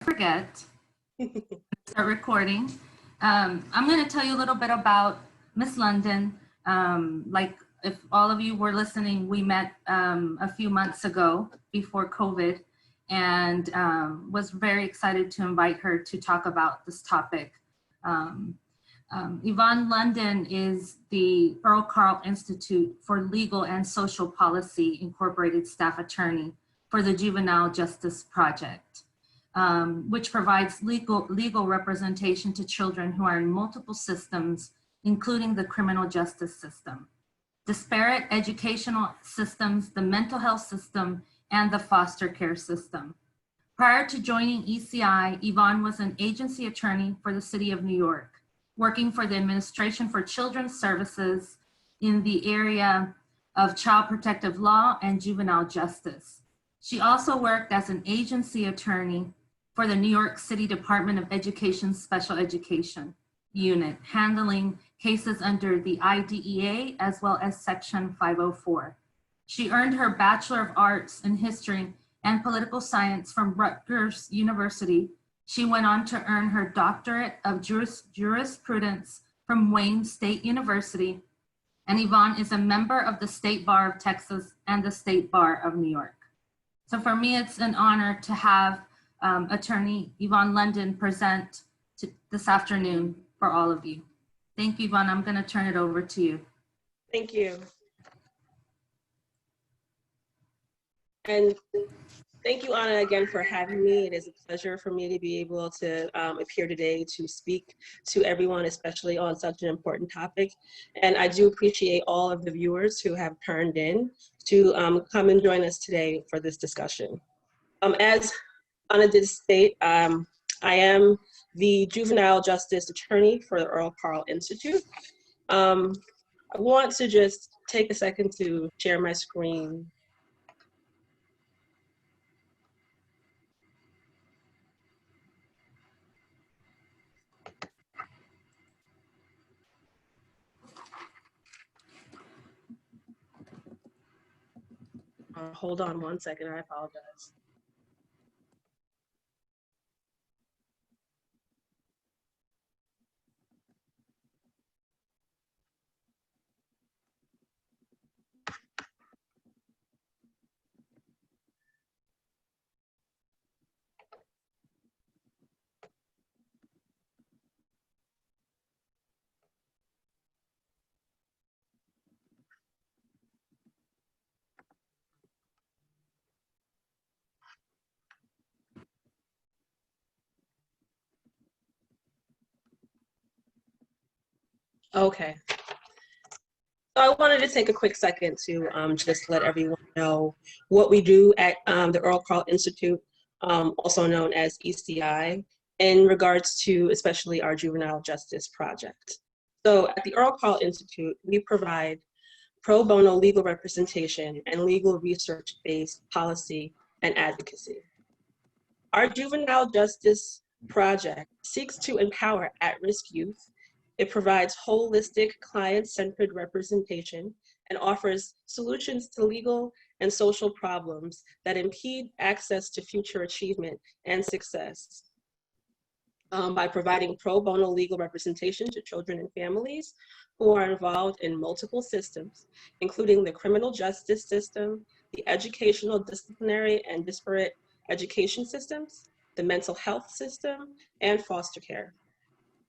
Forget, start recording. I'm going to tell you a little bit about Miss London. Like if all of you were listening, we met a few months ago before COVID and was very excited to invite her to talk about this topic. Yvonne London is the Earl Carl Institute for Legal and Social Policy Incorporated staff attorney for the Juvenile Justice Project, which provides legal representation to children who are in multiple systems, including the criminal justice system, disparate educational systems, the mental health system, and the foster care system. Prior to joining ECI, Yvonne was an agency attorney for the City of New York, working for the Administration for Children's Services in the area of child protective law and juvenile justice. She also worked as an agency attorney for the New York City Department of Education Special Education Unit, handling cases under the IDEA as well as Section 504. She earned her Bachelor of Arts in History and Political Science from Rutgers University. She went on to earn her Doctorate of Jurisprudence from Wayne State University, and Yvonne is a member of the State Bar of Texas and the State Bar of New York. So for me, it's an honor to have attorney Yvonne London present this afternoon for all of you. Thank you, Yvonne. I'm going to turn it over to you. Thank you. And thank you, Anna, again for having me. It is a pleasure for me to be able to appear today to speak to everyone, especially on such an important topic. And I do appreciate all of the viewers who have turned in to come and join us today for this discussion. As Anna did state, I am the Juvenile Justice Attorney for the Earl Carl Institute. I want to just take a second to share my screen. Hold on one second, I apologize. Okay. So I wanted to take a quick second to just let everyone know what we do at the Earl Carl Institute, also known as ECI, in regards to especially our Juvenile Justice Project. So at the Earl Carl Institute, we provide pro bono legal representation and legal research-based policy and advocacy. Our Juvenile Justice Project seeks to empower at-risk youth. It provides holistic, client-centered representation and offers solutions to legal and social problems that impede access to future achievement and success by providing pro bono legal representation to children and families who are involved in multiple systems, including the criminal justice system, the educational, disciplinary, and disparate education systems, the mental health system, and foster care.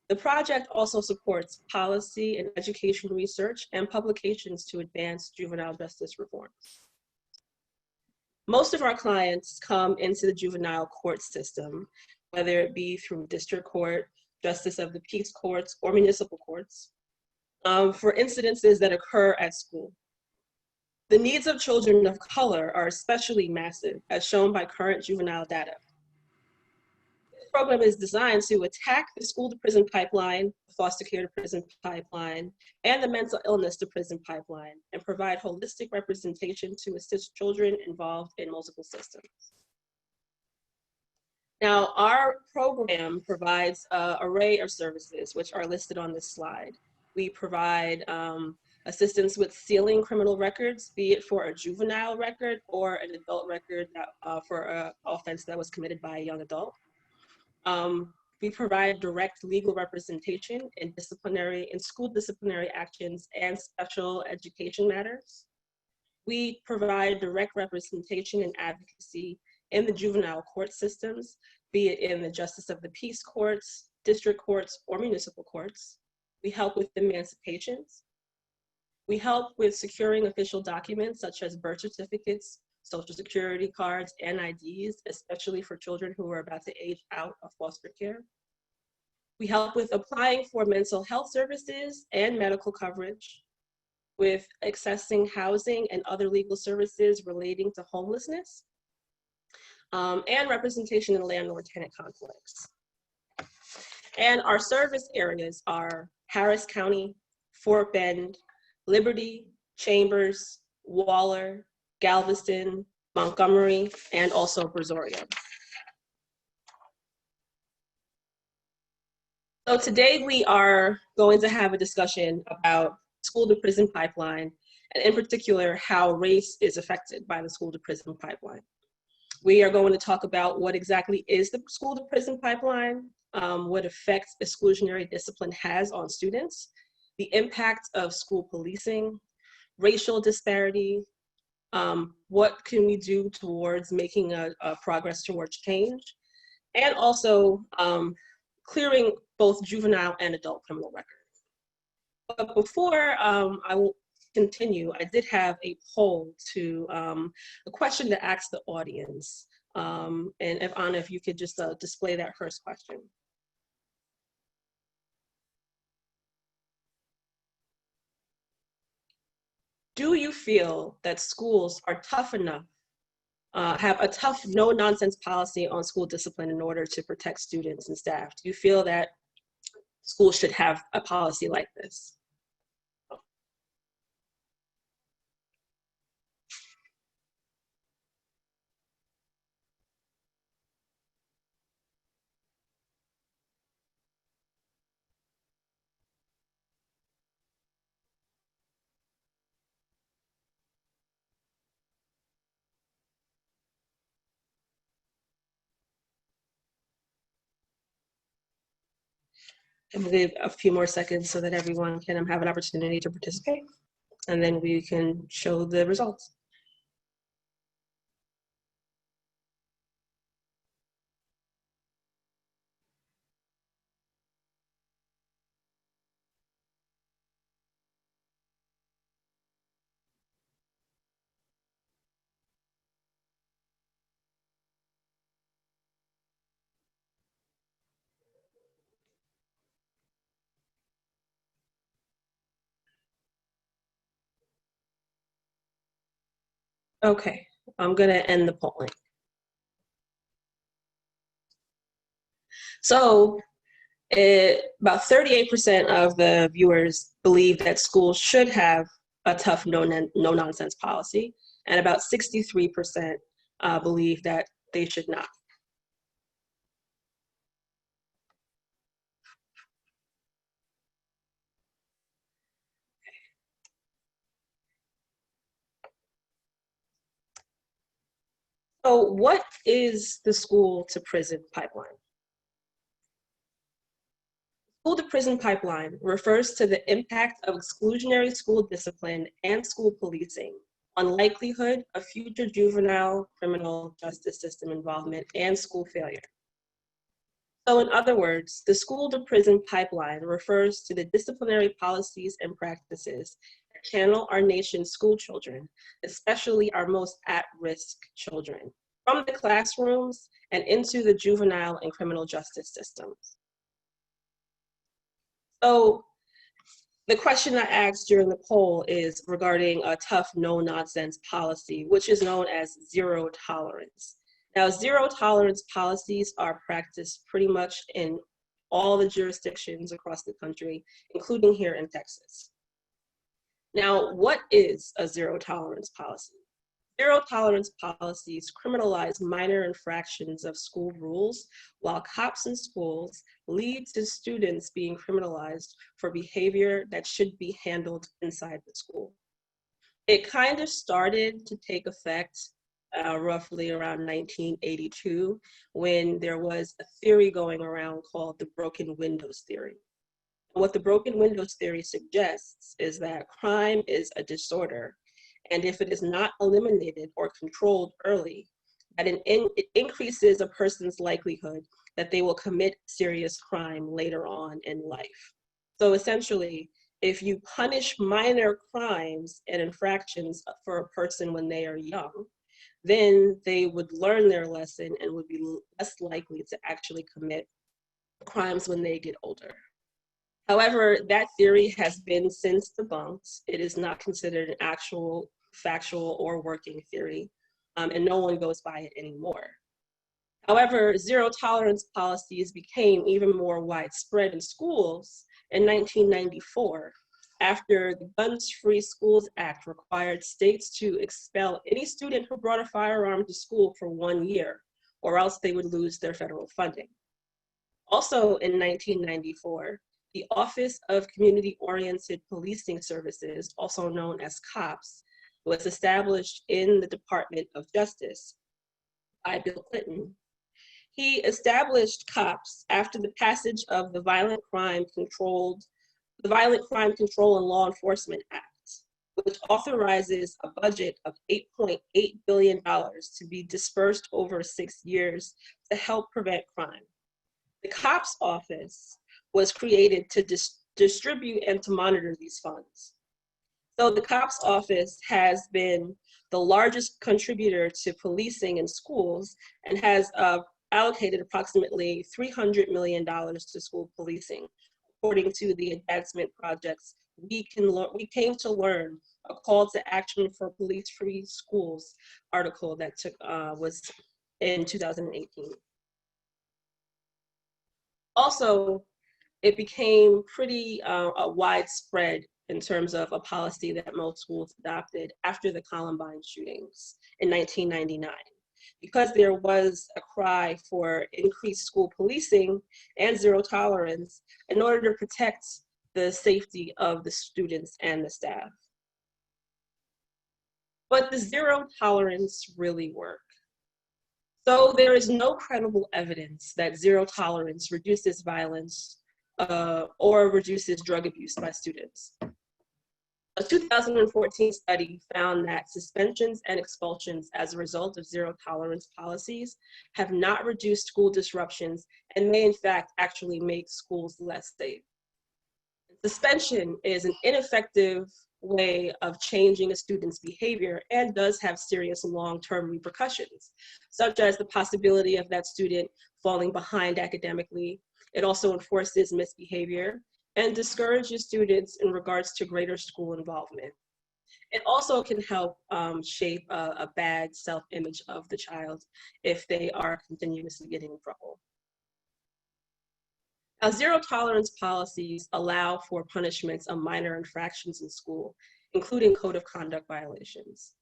The project also supports policy and education research and publications to advance juvenile justice reforms. Most of our clients come into the juvenile court system, whether it be through district court, justice of the peace courts, or municipal courts, for incidences that occur at school. The needs of children of color are especially massive, as shown by current juvenile data. Program is designed to attack the school to prison pipeline, foster care to prison pipeline, and the mental illness to prison pipeline, and provide holistic representation to assist children involved in multiple systems. Now, our program provides an array of services, which are listed on this slide. We provide assistance with sealing criminal records, be it for a juvenile record or an adult record that, for an offense that was committed by a young adult. We provide direct legal representation in school disciplinary actions and special education matters. We provide direct representation and advocacy in the juvenile court systems, be it in the justice of the peace courts, district courts, or municipal courts. We help with emancipations. We help with securing official documents such as birth certificates, social security cards, and IDs, especially for children who are about to age out of foster care. We help with applying for mental health services and medical coverage, with accessing housing and other legal services relating to homelessness, and representation in landlord-tenant conflicts. And our service areas are Harris County, Fort Bend, Liberty, Chambers, Waller, Galveston, Montgomery, and also Brazoria. So today we are going to have a discussion about school to prison pipeline, and in particular, how race is affected by the school to prison pipeline. We are going to talk about what exactly is the school to prison pipeline, what effects exclusionary discipline has on students, the impact of school policing, racial disparity, what can we do towards making a progress towards change, and also clearing both juvenile and adult criminal records. But before I will continue, I did have a poll a question to ask the audience. And if Anna, if you could just display that first question. Do you feel that schools are tough enough, have a tough no-nonsense policy on school discipline in order to protect students and staff? Do you feel that schools should have a policy like this? And we'll give a few more seconds so that everyone can have an opportunity to participate, and then we can show the results. Okay, I'm gonna end the polling. So about 38% of the viewers believe that schools should have a tough no-nonsense policy, and about 63% believe that they should not. So what is the school to prison pipeline? School to prison pipeline refers to the impact of exclusionary school discipline and school policing on likelihood of future juvenile criminal justice system involvement and school failure. So in other words, the school to prison pipeline refers to the disciplinary policies and practices that channel our nation's school children, especially our most at-risk children, from the classrooms and into the juvenile and criminal justice systems. So the question I asked during the poll is regarding a tough no-nonsense policy, which is known as zero tolerance. Now, zero tolerance policies are practiced pretty much in all the jurisdictions across the country, including here in Texas. Now, what is a zero tolerance policy? Zero tolerance policies criminalize minor infractions of school rules, while cops in schools lead to students being criminalized for behavior that should be handled inside the school. It kind of started to take effect roughly around 1982, when there was a theory going around called the broken windows theory. What the broken windows theory suggests is that crime is a disorder, and if it is not eliminated or controlled early, that it increases a person's likelihood that they will commit serious crime later on in life. So essentially, if you punish minor crimes and infractions for a person when they are young, then they would learn their lesson and would be less likely to actually commit crimes when they get older. However, that theory has been since debunked. It is not considered an actual, factual, or working theory, and no one goes by it anymore. However, zero tolerance policies became even more widespread in schools in 1994, after the Guns Free Schools Act required states to expel any student who brought a firearm to school for 1 year, or else they would lose their federal funding. Also in 1994, the Office of Community-Oriented Policing Services, also known as COPS, was established in the Department of Justice by Bill Clinton. He established COPS after the passage of the Violent Crime Control and Law Enforcement Act, which authorizes a budget of $8.8 billion to be dispersed over 6 years to help prevent crime. The COPS office was created to distribute and to monitor these funds. So the COPS office has been the largest contributor to policing in schools and has allocated approximately $300 million to school policing, according to the Advancement Project's We Came to Learn, a call to action for police-free schools article that was in 2018. Also, it became pretty widespread in terms of a policy that most schools adopted after the Columbine shootings in 1999. Because there was a cry for increased school policing and zero tolerance in order to protect the safety of the students and the staff. But does zero tolerance really work? So there is no credible evidence that zero tolerance reduces violence or reduces drug abuse by students. A 2014 study found that suspensions and expulsions as a result of zero tolerance policies have not reduced school disruptions and may in fact actually make schools less safe. Suspension is an ineffective way of changing a student's behavior and does have serious long-term repercussions, such as the possibility of that student falling behind academically. It also enforces misbehavior and discourages students in regards to greater school involvement. It also can help shape a bad self-image of the child if they are continuously getting in trouble. Now, zero tolerance policies allow for punishments of minor infractions in school, including code of conduct violations.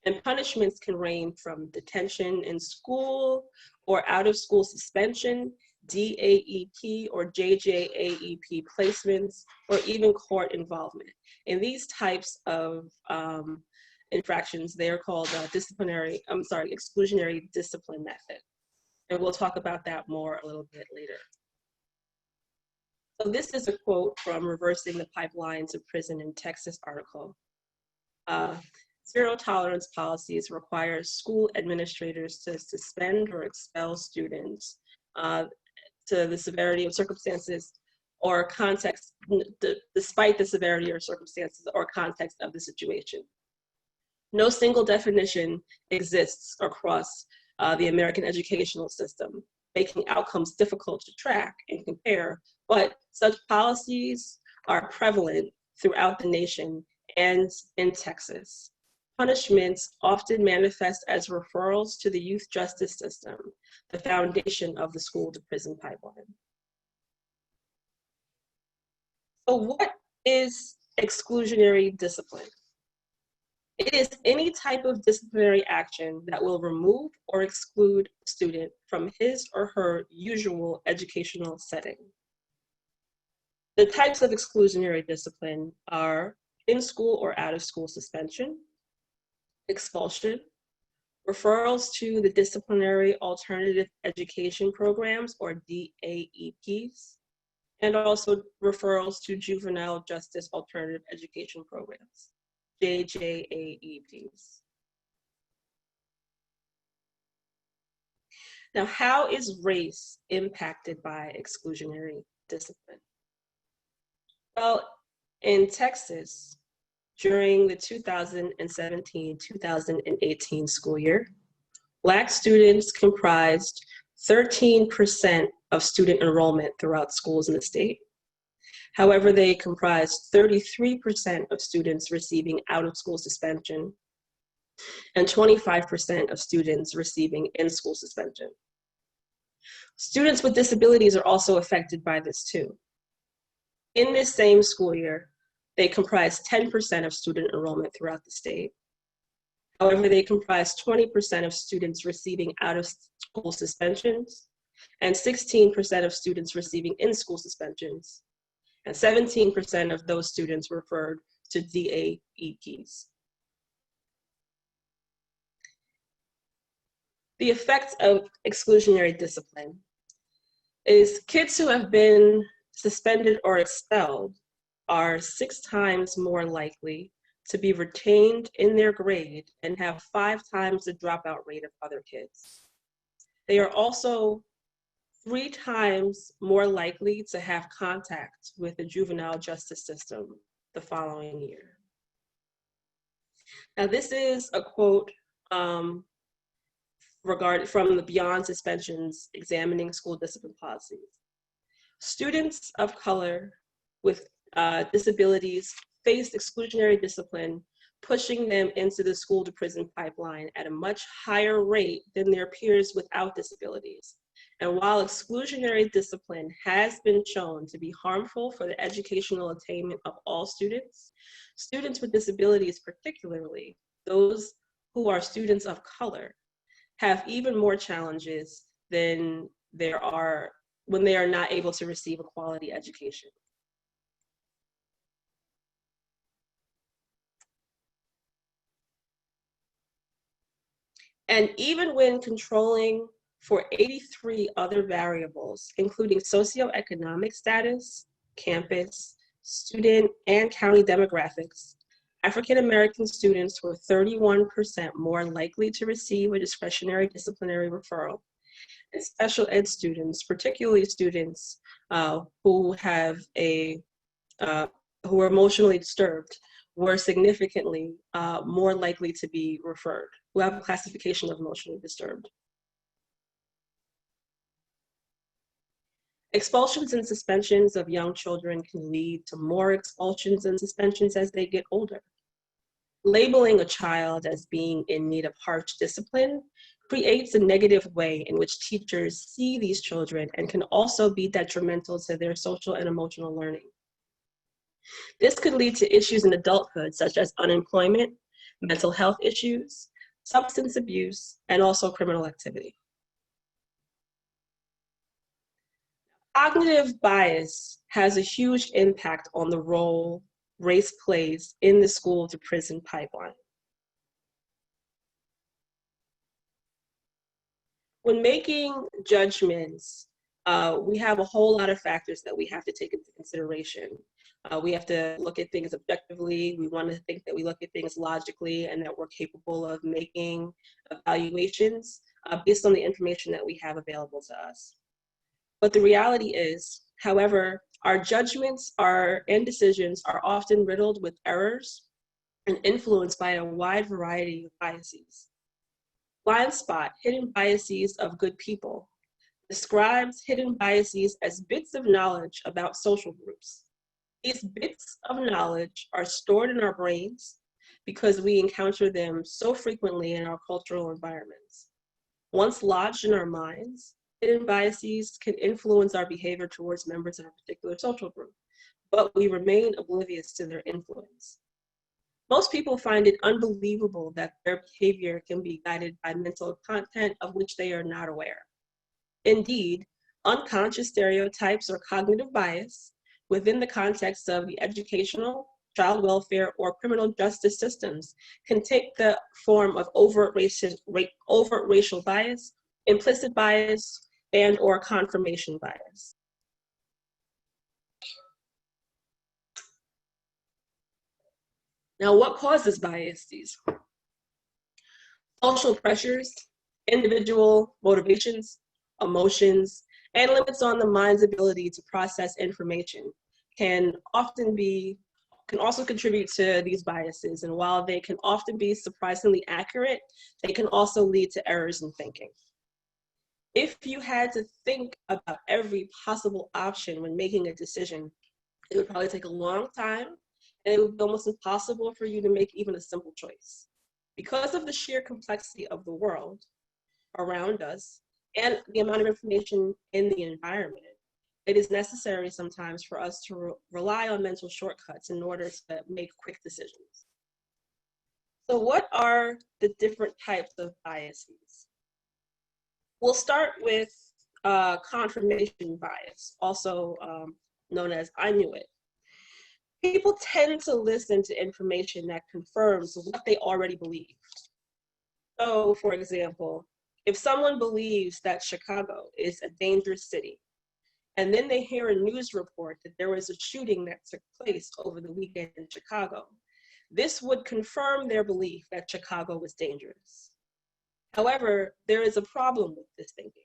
And punishments can range from detention in school or out of school suspension, DAEP or JJAEP placements, or even court involvement. In these types of infractions, they are called exclusionary discipline method. And we'll talk about that more a little bit later. So this is a quote from Reversing the Pipeline to Prison in Texas article. Zero tolerance policies require school administrators to suspend or expel students to the severity of circumstances or context, despite the severity or circumstances or context of the situation. No single definition exists across the American educational system, making outcomes difficult to track and compare, but such policies are prevalent throughout the nation and in Texas. Punishments often manifest as referrals to the youth justice system, the foundation of the school to prison pipeline. So what is exclusionary discipline? It is any type of disciplinary action that will remove or exclude a student from his or her usual educational setting. The types of exclusionary discipline are in-school or out-of-school suspension, expulsion, referrals to the Disciplinary Alternative Education Programs, or DAEPs, and also referrals to Juvenile Justice Alternative Education Programs, JJAEPs. Now, how is race impacted by exclusionary discipline? Well, in Texas, during the 2017-2018 school year, Black students comprised 13% of student enrollment throughout schools in the state. However, they comprised 33% of students receiving out-of-school suspension and 25% of students receiving in-school suspension. Students with disabilities are also affected by this too. In this same school year, they comprised 10% of student enrollment throughout the state. However, they comprised 20% of students receiving out-of-school suspensions and 16% of students receiving in-school suspensions, and 17% of those students referred to DAEPs. The effects of exclusionary discipline is kids who have been suspended or expelled are 6 times more likely to be retained in their grade and have 5 times the dropout rate of other kids. They are also 3 times more likely to have contact with the juvenile justice system the following year. Now, this is a quote from the Beyond Suspensions Examining School Discipline Policies. Students of color with disabilities faced exclusionary discipline, pushing them into the school to prison pipeline at a much higher rate than their peers without disabilities. And while exclusionary discipline has been shown to be harmful for the educational attainment of all students, students with disabilities, particularly those who are students of color, have even more challenges than there are when they are not able to receive a quality education. And even when controlling for 83 other variables, including socioeconomic status, campus, student, and county demographics, African-American students were 31% more likely to receive a discretionary disciplinary referral. And special ed students, particularly students who are emotionally disturbed, were significantly more likely to be referred, who have a classification of emotionally disturbed. Expulsions and suspensions of young children can lead to more expulsions and suspensions as they get older. Labeling a child as being in need of harsh discipline creates a negative way in which teachers see these children and can also be detrimental to their social and emotional learning. This could lead to issues in adulthood, such as unemployment, mental health issues, substance abuse, and also criminal activity. Cognitive bias has a huge impact on the role race plays in the school to prison pipeline. When making judgments, we have a whole lot of factors that we have to take into consideration. We have to look at things objectively. We want to think that we look at things logically and that we're capable of making evaluations based on the information that we have available to us. But the reality is, however, our judgments and decisions are often riddled with errors and influenced by a wide variety of biases. Blind spot, hidden biases of good people, describes hidden biases as bits of knowledge about social groups. These bits of knowledge are stored in our brains because we encounter them so frequently in our cultural environments. Once lodged in our minds, hidden biases can influence our behavior towards members of a particular social group, but we remain oblivious to their influence. Most people find it unbelievable that their behavior can be guided by mental content of which they are not aware. Indeed, unconscious stereotypes or cognitive bias within the context of the educational, child welfare, or criminal justice systems can take the form of overt racial bias, implicit bias, and or confirmation bias. Now, what causes biases? Social pressures, individual motivations, emotions, and limits on the mind's ability to process information can also contribute to these biases. And while they can often be surprisingly accurate, they can also lead to errors in thinking. If you had to think about every possible option when making a decision, it would probably take a long time, and it would be almost impossible for you to make even a simple choice. Because of the sheer complexity of the world around us and the amount of information in the environment, it is necessary sometimes for us to rely on mental shortcuts in order to make quick decisions. So what are the different types of biases? We'll start with confirmation bias, also known as I knew it. People tend to listen to information that confirms what they already believe. So, for example, if someone believes that Chicago is a dangerous city, and then they hear a news report that there was a shooting that took place over the weekend in Chicago, this would confirm their belief that Chicago was dangerous. However, there is a problem with this thinking.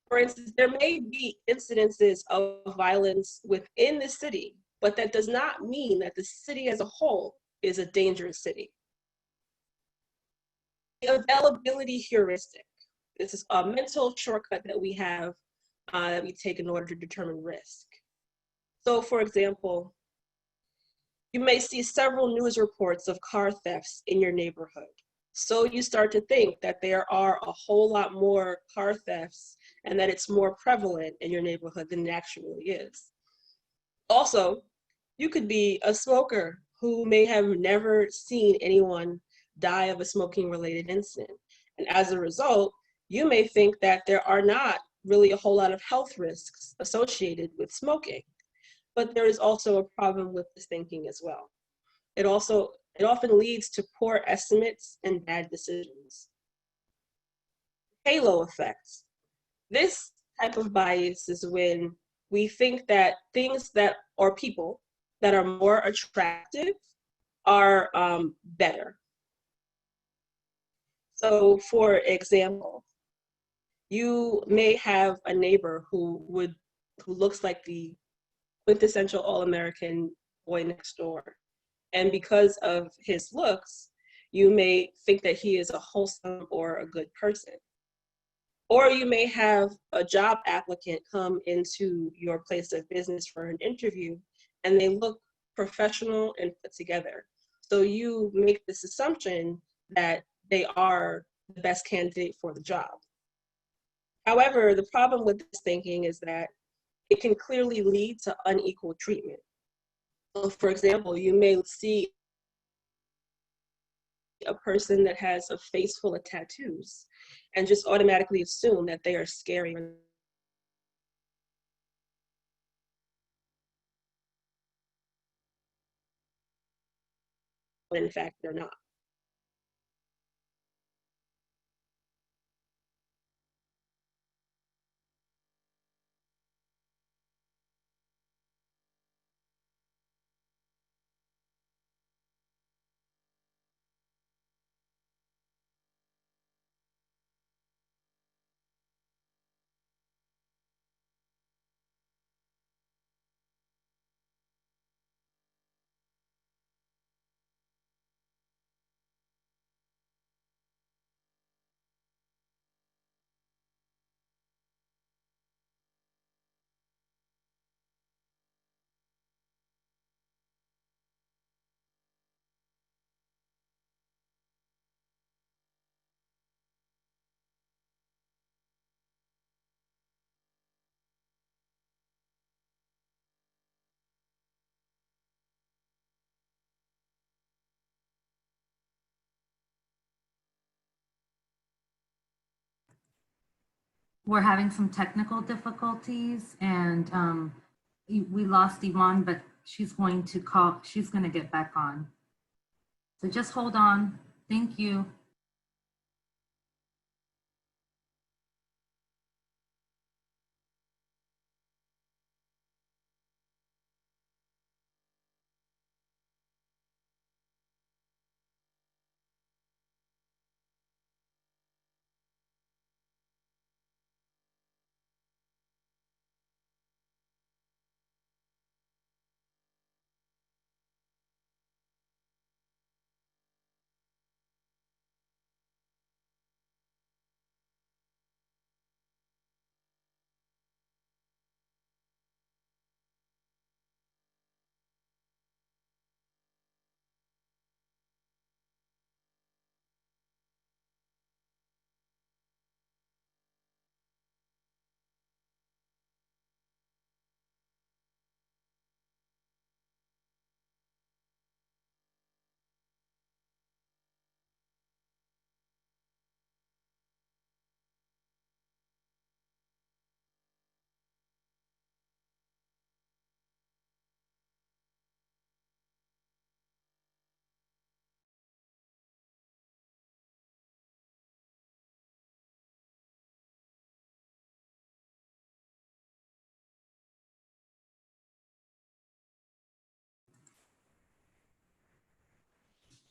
For instance, there may be incidences of violence within the city, but that does not mean that the city as a whole is a dangerous city. The availability heuristic. This is a mental shortcut that we have that we take in order to determine risk. So for example, you may see several news reports of car thefts in your neighborhood. So you start to think that there are a whole lot more car thefts and that it's more prevalent in your neighborhood than it actually is. Also, you could be a smoker who may have never seen anyone die of a smoking related incident. And as a result, you may think that there are not really a whole lot of health risks associated with smoking. But there is also a problem with this thinking as well. It often leads to poor estimates and bad decisions. Halo effects. This type of bias is when we think that things that or people that are more attractive are better. So for example, you may have a neighbor who looks like the quintessential all-American boy next door. And because of his looks, you may think that he is a wholesome or a good person. Or you may have a job applicant come into your place of business for an interview, and they look professional and put together. So you make this assumption that they are the best candidate for the job. However, the problem with this thinking is that it can clearly lead to unequal treatment. So for example, you may see a person that has a face full of tattoos and just automatically assume that they are scary. When in fact, they're not. We're having some technical difficulties, and we lost Yvonne, but she's going to call, she's going to get back on. So just hold on. Thank you.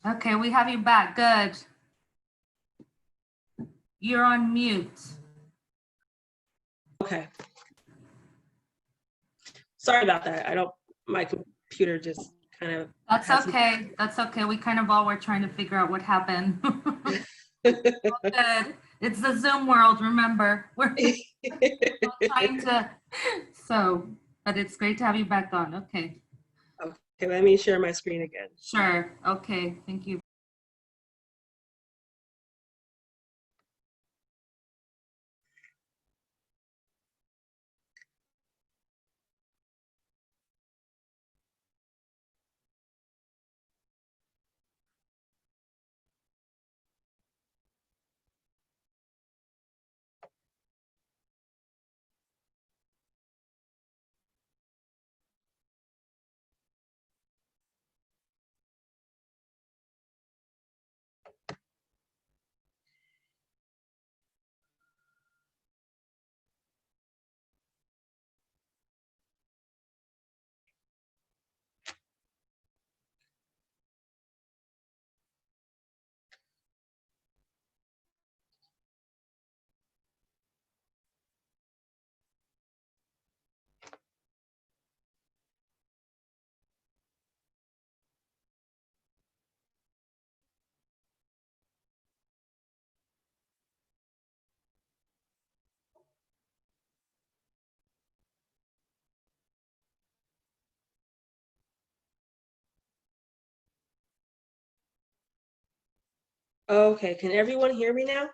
Okay, we have you back. Good. You're on mute. Okay. Sorry about that. My computer just kind of. That's okay. That's okay. We kind of all were trying to figure out what happened. Good. It's the Zoom world, remember. We're trying to, but it's great to have you back on. Okay. Okay, let me share my screen again. Sure. Okay. Thank you. Okay, can everyone hear me now?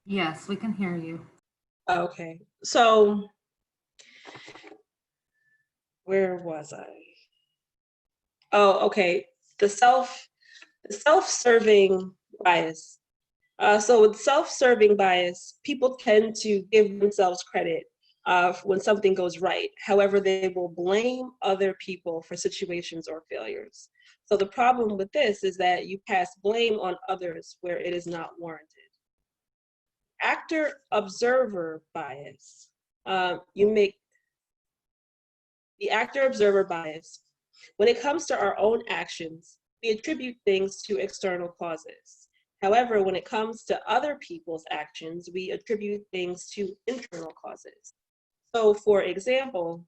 Yes, we can hear you. Okay, so where was I? Oh, okay, the self-serving bias. So with self-serving bias, people tend to give themselves credit when something goes right. However, they will blame other people for situations or failures. So the problem with this is that you pass blame on others where it is not warranted. Actor-observer bias. The actor-observer bias. When it comes to our own actions, we attribute things to external causes. However, when it comes to other people's actions, we attribute things to internal causes. So for example,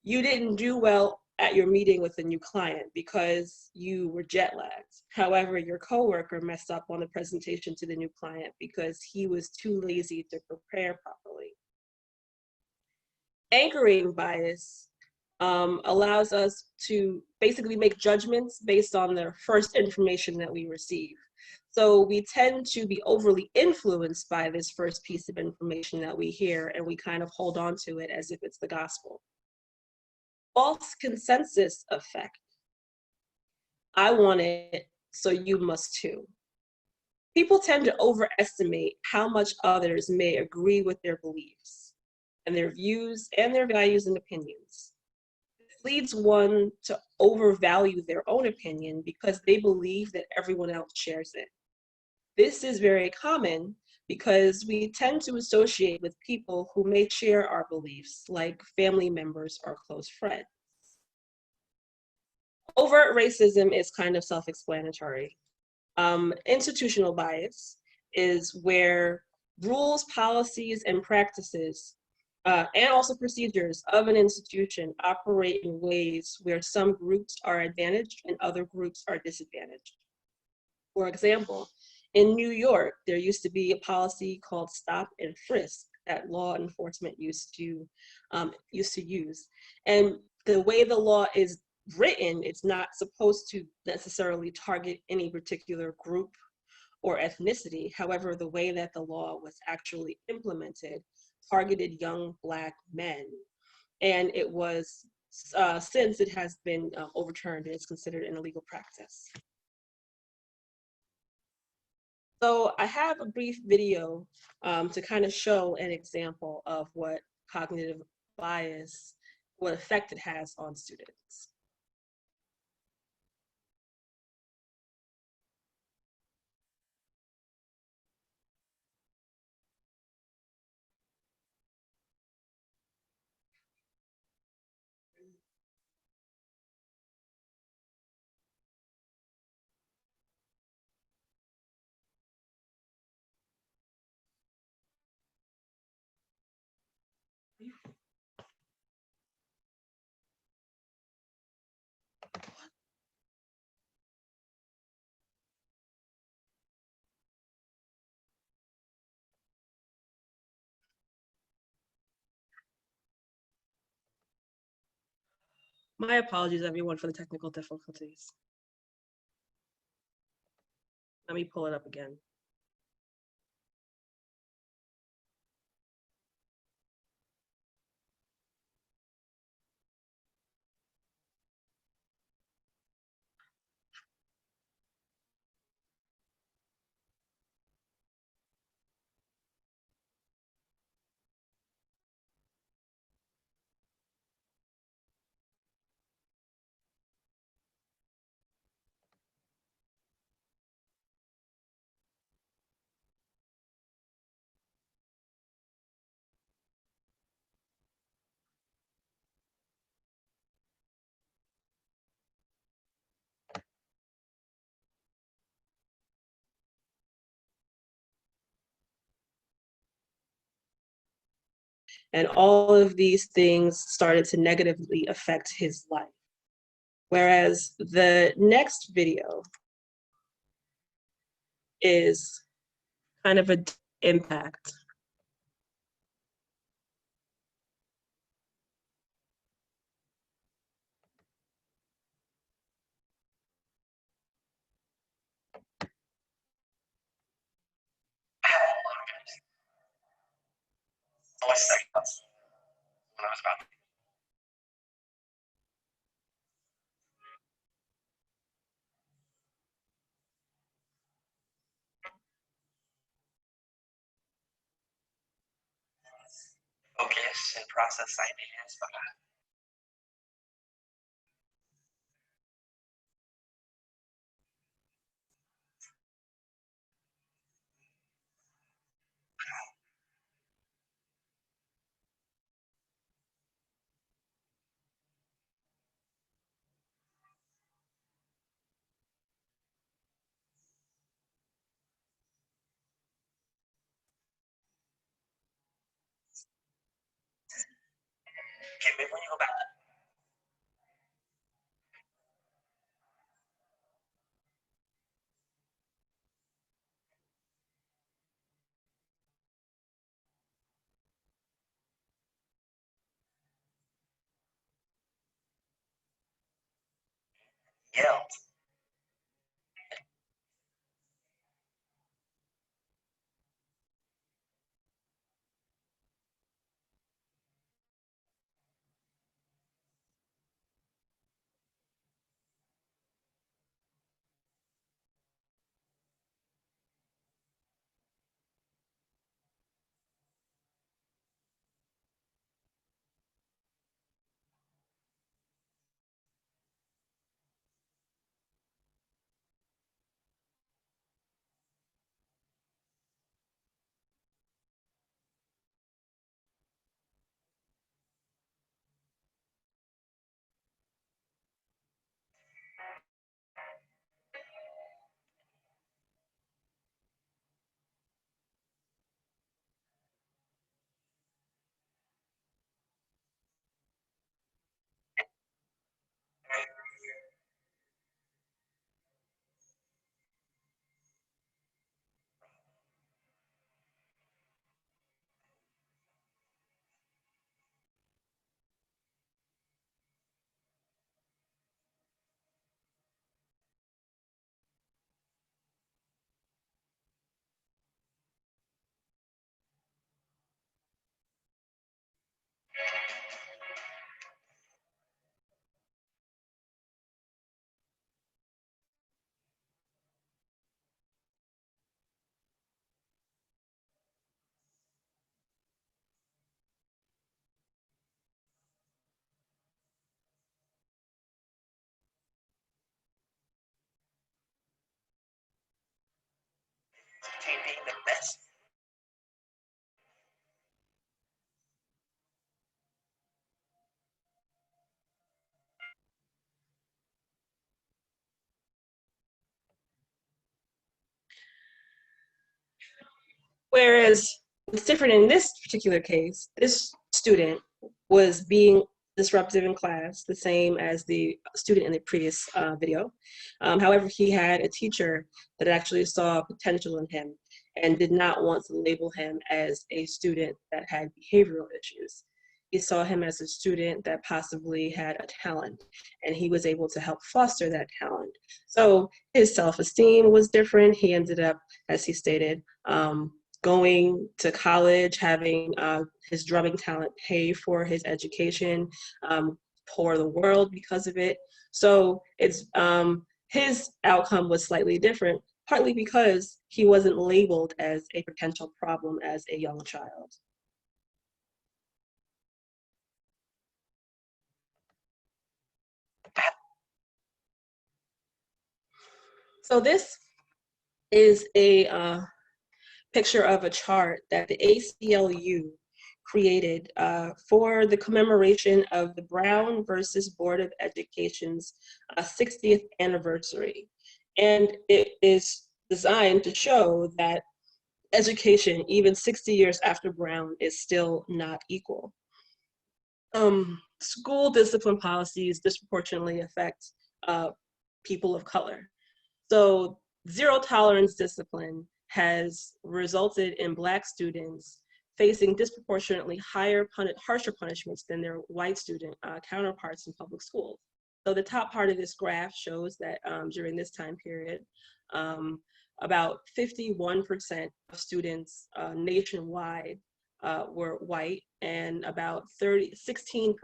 you didn't do well at your meeting with a new client because you were jet lagged. However, your coworker messed up on the presentation to the new client because he was too lazy to prepare properly. Anchoring bias allows us to basically make judgments based on the first information that we receive. So we tend to be overly influenced by this first piece of information that we hear, and we kind of hold on to it as if it's the gospel. False consensus effect. I want it, so you must too. People tend to overestimate how much others may agree with their beliefs and their views and their values and opinions. This leads one to overvalue their own opinion because they believe that everyone else shares it. This is very common because we tend to associate with people who may share our beliefs, like family members or close friends. Overt racism is kind of self-explanatory. Institutional bias is where rules, policies, and practices, and also procedures of an institution operate in ways where some groups are advantaged and other groups are disadvantaged. For example, in New York, there used to be a policy called stop and frisk that law enforcement used to use. And the way the law is written, it's not supposed to necessarily target any particular group or ethnicity. However, the way that the law was actually implemented targeted young Black men. And it was, since it has been overturned, it's considered an illegal practice. So I have a brief video to kind of show an example of what cognitive bias, what effect it has on students. My apologies, everyone, for the technical difficulties. Let me pull it up again. And all of these things started to negatively affect his life. Whereas the next video is kind of an impact. When I was about focus and process ideas, but when you go back. Yelled. Taping the best. Whereas it's different in this particular case, this student was being disruptive in class, the same as the student in the previous video. However, he had a teacher that actually saw potential in him and did not want to label him as a student that had behavioral issues. He saw him as a student that possibly had a talent, and he was able to help foster that talent. So his self-esteem was different. He ended up, as he stated, going to college, having his drumming talent pay for his education, pour the world because of it. So it's his outcome was slightly different, partly because he wasn't labeled as a potential problem as a young child. So this is a picture of a chart that the ACLU created for the commemoration of the Brown versus Board of Education's 60th anniversary. And it is designed to show that education, even 60 years after Brown, is still not equal. School discipline policies disproportionately affect people of color. So zero tolerance discipline has resulted in Black students facing disproportionately harsher punishments than their white student counterparts in public schools. So the top part of this graph shows that during this time period, about 51% of students nationwide were white, and about 16%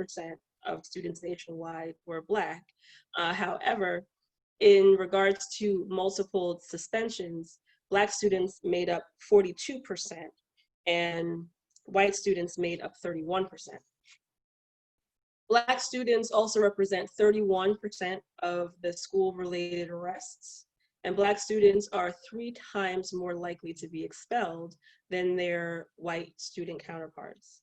of students nationwide were Black. However, in regards to multiple suspensions, Black students made up 42% and white students made up 31%. Black students also represent 31% of the school-related arrests, and Black students are 3 times more likely to be expelled than their white student counterparts.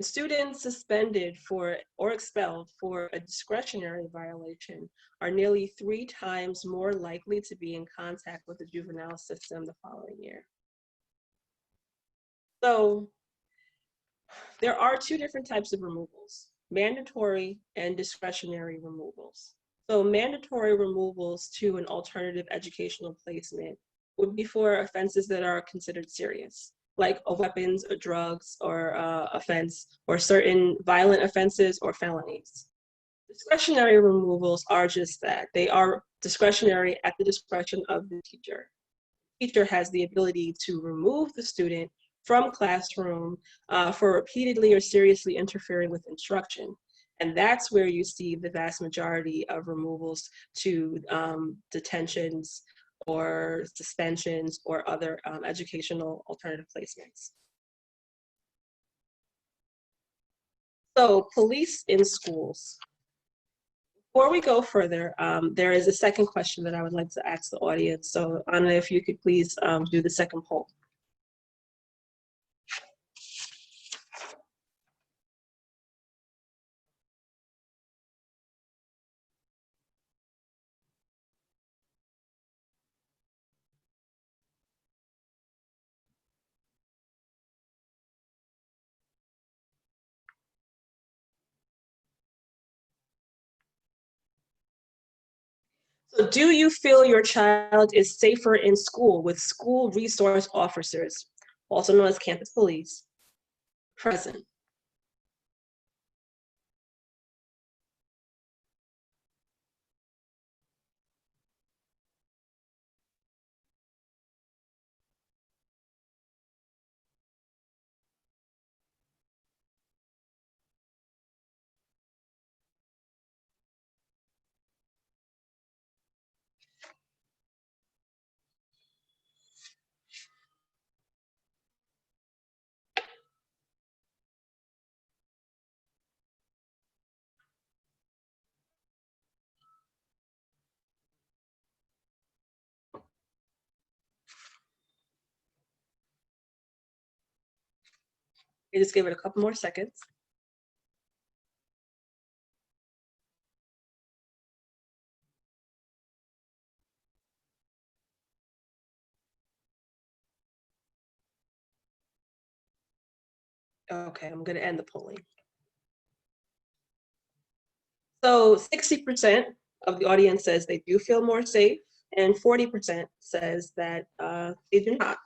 Students suspended for or expelled for a discretionary violation are nearly 3 times more likely to be in contact with the juvenile system the following year. So there are 2 different types of removals: mandatory and discretionary removals. So mandatory removals to an alternative educational placement would be for offenses that are considered serious, like weapons or drugs or offense, or certain violent offenses or felonies. Discretionary removals are just that. They are discretionary at the discretion of the teacher. The teacher has the ability to remove the student from classroom for repeatedly or seriously interfering with instruction. And that's where you see the vast majority of removals to detentions or suspensions or other educational alternative placements. So police in schools. Before we go further, there is a second question that I would like to ask the audience. So Anna, if you could please do the second poll. So do you feel your child is safer in school with school resource officers, also known as campus police, present? Just give it a couple more seconds. Okay, I'm going to end the polling. So 60% of the audience says they do feel more safe, and 40% says that they do not.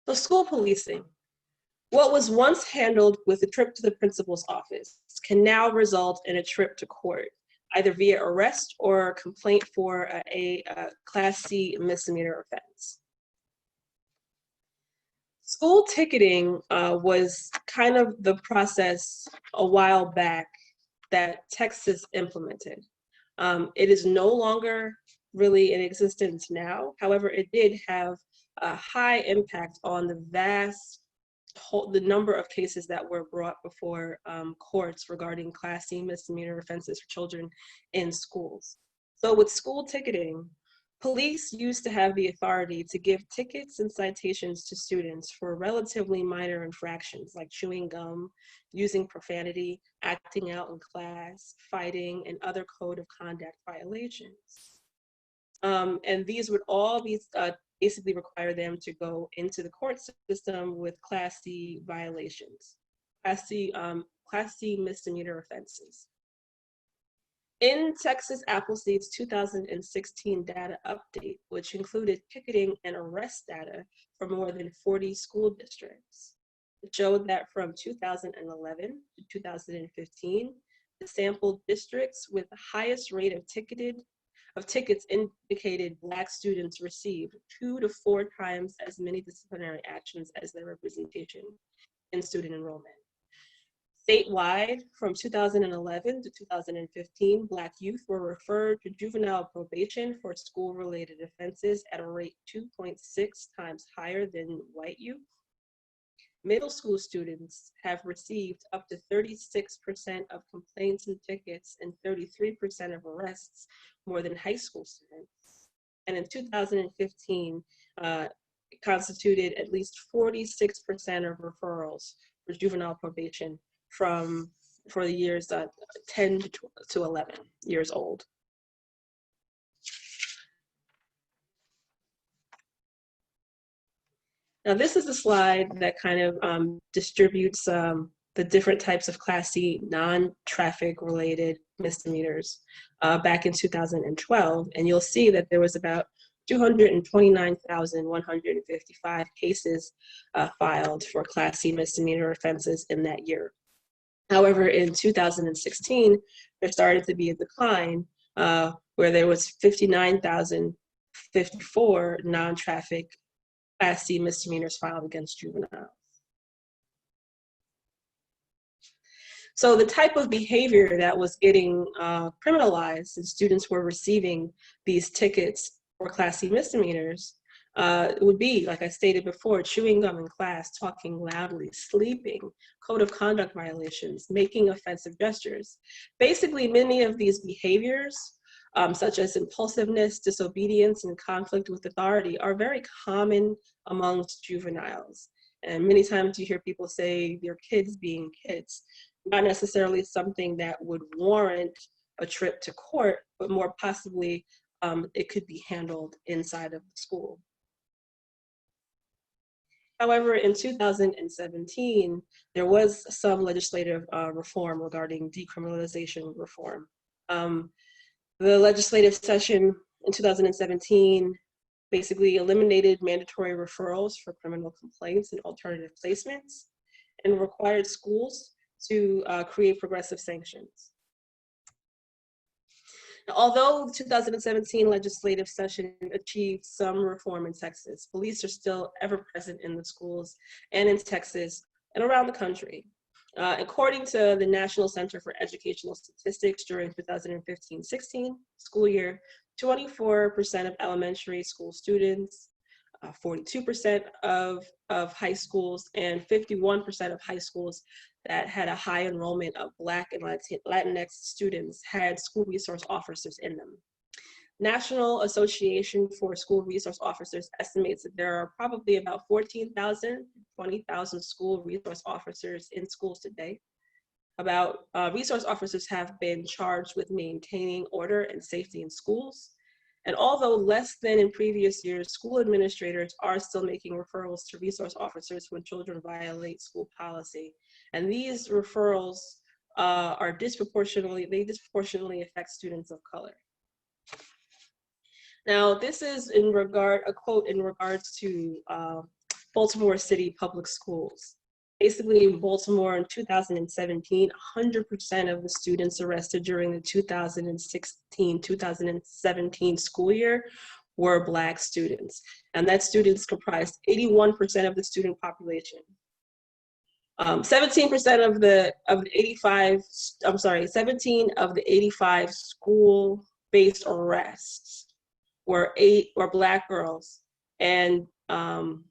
So school policing. What was once handled with a trip to the principal's office can now result in a trip to court, either via arrest or a complaint for a Class C misdemeanor offense. School ticketing was kind of the process a while back that Texas implemented. It is no longer really in existence now. However, it did have a high impact on the number of cases that were brought before courts regarding Class C misdemeanor offenses for children in schools. So with school ticketing, police used to have the authority to give tickets and citations to students for relatively minor infractions like chewing gum, using profanity, acting out in class, fighting, and other code of conduct violations. And these would all be basically require them to go into the court system with Class C violations, Class C misdemeanor offenses. In Texas Appleseed's 2016 data update, which included ticketing and arrest data for more than 40 school districts, it showed that from 2011 to 2015, the sampled districts with the highest rate of tickets indicated Black students received 2 to 4 times as many disciplinary actions as their representation in student enrollment. Statewide, from 2011 to 2015, Black youth were referred to juvenile probation for school-related offenses at a rate 2.6 times higher than white youth. Middle school students have received up to 36% of complaints and tickets and 33% of arrests more than high school students. And in 2015, it constituted at least 46% of referrals for juvenile probation for the years 10 to 11 years old. Now, this is a slide that kind of distributes the different types of Class C non-traffic related misdemeanors back in 2012. And you'll see that there was about 229,155 cases filed for Class C misdemeanor offenses in that year. However, in 2016, there started to be a decline where there was 59,054 non-traffic Class C misdemeanors filed against juveniles. So the type of behavior that was getting criminalized and students were receiving these tickets for Class C misdemeanors would be, like I stated before, chewing gum in class, talking loudly, sleeping, code of conduct violations, making offensive gestures. Basically, many of these behaviors, such as impulsiveness, disobedience, and conflict with authority, are very common amongst juveniles. And many times you hear people say they're kids being kids, not necessarily something that would warrant a trip to court, but more possibly it could be handled inside of the school. However, in 2017, there was some legislative reform regarding decriminalization reform. The legislative session in 2017 basically eliminated mandatory referrals for criminal complaints and alternative placements and required schools to create progressive sanctions. Now, although the 2017 legislative session achieved some reform in Texas, police are still ever present in the schools and in Texas and around the country. According to the National Center for Educational Statistics, during 2015-16 school year, 24% of elementary school students, 42% of high schools, and 51% of high schools that had a high enrollment of Black and Latinx students had school resource officers in them. National Association for School Resource Officers estimates that there are probably about 14,000, 20,000 school resource officers in schools today. Resource officers have been charged with maintaining order and safety in schools. And although less than in previous years, school administrators are still making referrals to resource officers when children violate school policy. And these referrals disproportionately affect students of color. Now, this is a quote in regards to Baltimore City Public Schools. Basically, in Baltimore in 2017, 100% of the students arrested during the 2016-2017 school year were Black students. And that students comprised 81% of the student population. 17% of the 85 school-based arrests were Black girls. And then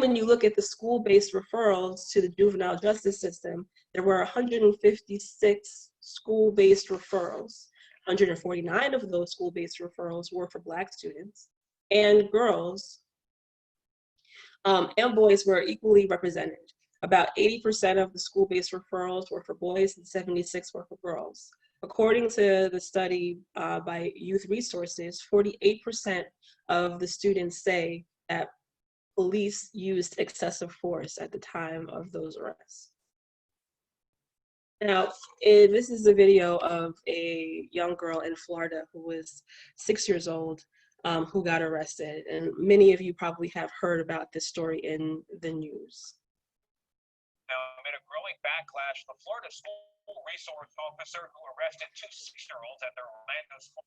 when you look at the school-based referrals to the juvenile justice system, there were 156 school-based referrals. 149 of those school-based referrals were for Black students, and girls and boys were equally represented. About 80% of the school-based referrals were for boys and 76 were for girls. According to the study by Youth Resources, 48% of the students say that police used excessive force at the time of those arrests. Now, this is a video of a young girl in Florida who was 6 years old, who got arrested. And many of you probably have heard about this story in the news. Now, amid a growing backlash, the Florida school resource officer who arrested two 6-year-olds at their Orlando school.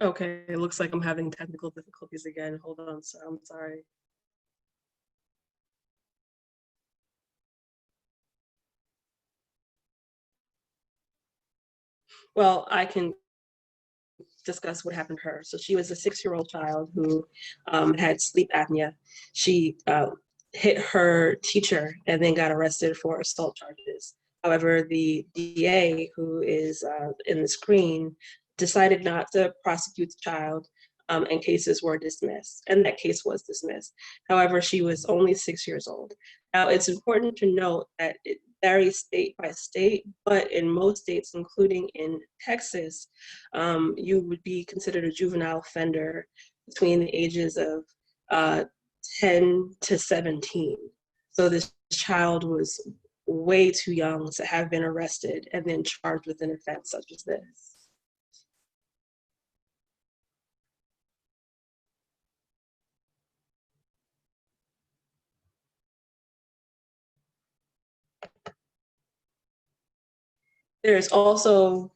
Okay, it looks like I'm having technical difficulties again. Hold on, so I'm sorry. Well, I can discuss what happened to her. So she was a 6-year-old child who had sleep apnea. She hit her teacher and then got arrested for assault charges. However, the DA, who is in the screen, decided not to prosecute the child, and cases were dismissed, and that case was dismissed. However, she was only 6 years old. Now, it's important to note that it varies state by state, but in most states, including in Texas, you would be considered a juvenile offender between the ages of 10 to 17. So this child was way too young to have been arrested and then charged with an offense such as this. There's also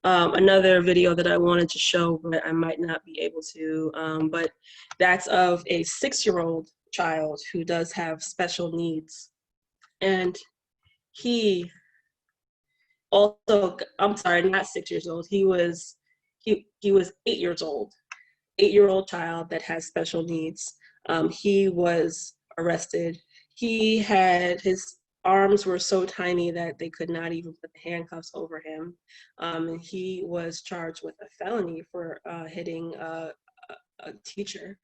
another video that I wanted to show, but I might not be able to, but that's of a 6-year-old child who does have special needs. And he also, I'm sorry, not 6 years old, he was 8 years old, 8-year-old child that has special needs. He was arrested. He had, his arms were so tiny that they could not even put the handcuffs over him. And he was charged with a felony for hitting a teacher,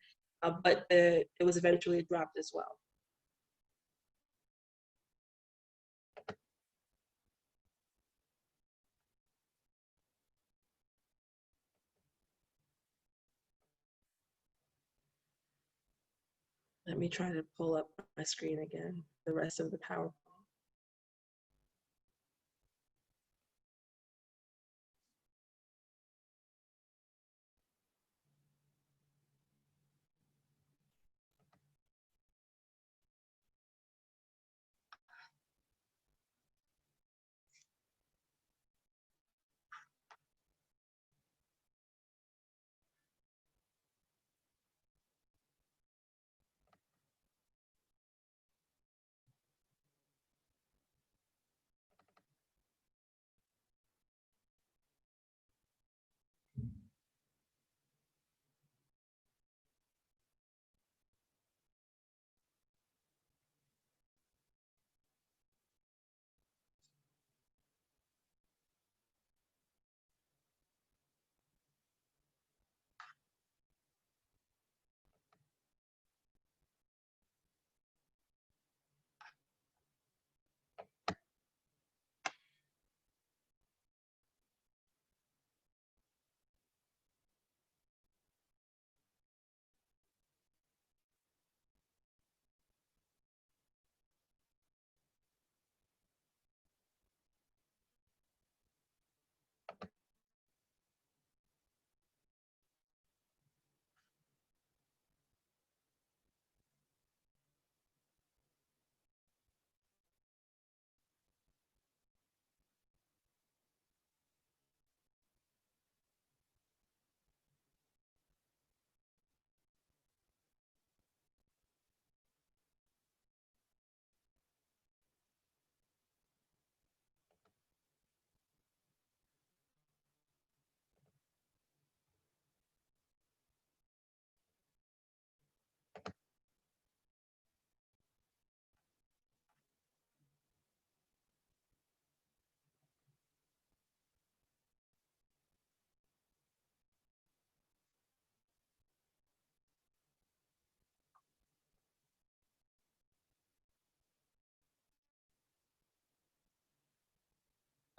but it was eventually dropped as well. Let me try to pull up my screen again, the rest of the PowerPoint.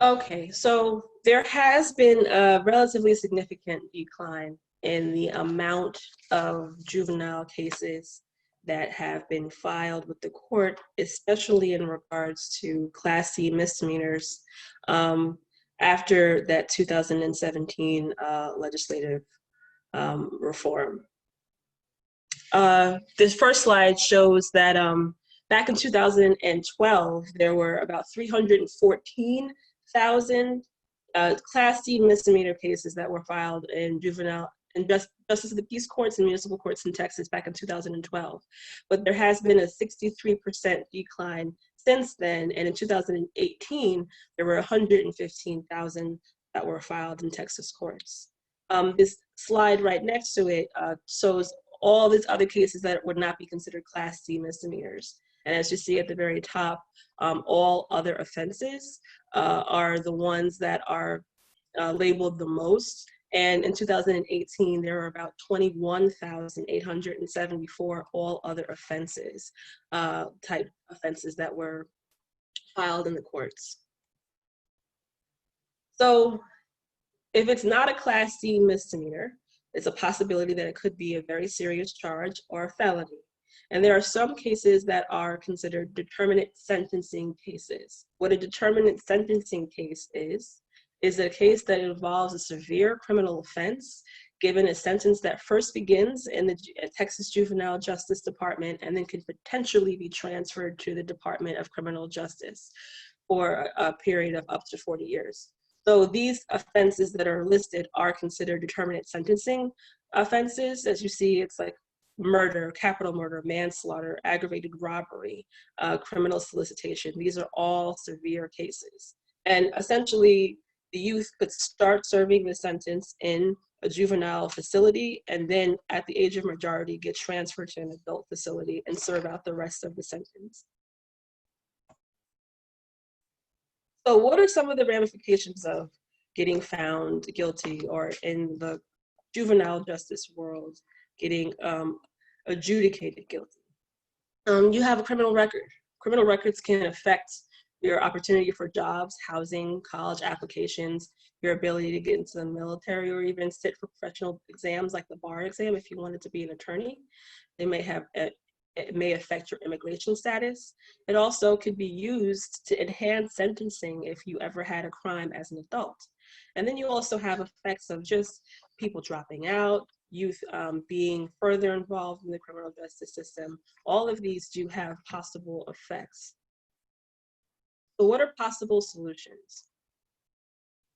Okay, so there has been a relatively significant decline in the amount of juvenile cases that have been filed with the court, especially in regards to Class C misdemeanors, after that 2017 legislative reform. This first slide shows that back in 2012, there were about 314,000 Class C misdemeanor cases that were filed in juvenile and justice of the peace courts and municipal courts in Texas back in 2012. But there has been a 63% decline since then, and in 2018, there were 115,000 that were filed in Texas courts. This slide right next to it shows all these other cases that would not be considered Class C misdemeanors. And as you see at the very top, all other offenses are the ones that are labeled the most. And in 2018, there were about 21,874 all other offenses, type offenses that were filed in the courts. So if it's not a Class C misdemeanor, it's a possibility that it could be a very serious charge or a felony. And there are some cases that are considered determinate sentencing cases. What a determinate sentencing case is a case that involves a severe criminal offense given a sentence that first begins in the Texas Juvenile Justice Department and then can potentially be transferred to the Department of Criminal Justice. for a period of up to 40 years. So these offenses that are listed are considered determinate sentencing offenses. As you see, it's like murder, capital murder, manslaughter, aggravated robbery, criminal solicitation. These are all severe cases. And essentially, the youth could start serving the sentence in a juvenile facility, and then at the age of majority, get transferred to an adult facility and serve out the rest of the sentence. So what are some of the ramifications of getting found guilty, or in the juvenile justice world, getting adjudicated guilty? You have a criminal record. Criminal records can affect your opportunity for jobs, housing, college applications, your ability to get into the military, or even sit for professional exams like the bar exam if you wanted to be an attorney. It may affect your immigration status. It also could be used to enhance sentencing if you ever had a crime as an adult. And then you also have effects of just people dropping out, youth being further involved in the criminal justice system. All of these do have possible effects. So what are possible solutions?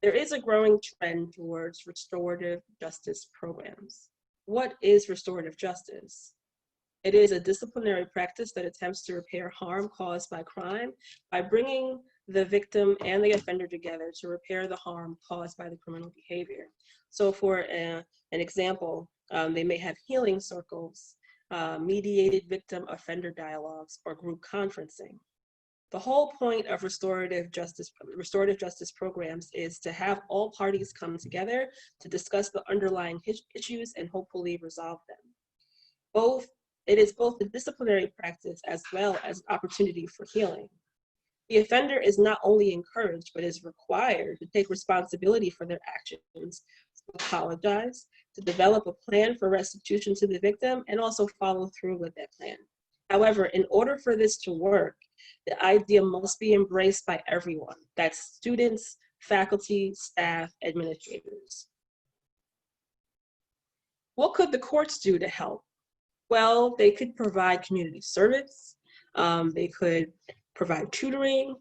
There is a growing trend towards restorative justice programs. What is restorative justice? It is a disciplinary practice that attempts to repair harm caused by crime by bringing the victim and the offender together to repair the harm caused by the criminal behavior. So for an example, they may have healing circles, mediated victim-offender dialogues, or group conferencing. The whole point of restorative justice programs is to have all parties come together to discuss the underlying issues and hopefully resolve them. It is both a disciplinary practice as well as an opportunity for healing. The offender is not only encouraged, but is required to take responsibility for their actions, to apologize, to develop a plan for restitution to the victim, and also follow through with that plan. However, in order for this to work, the idea must be embraced by everyone. That's students, faculty, staff, administrators. What could the courts do to help? Well, they could provide community service, they could provide tutoring,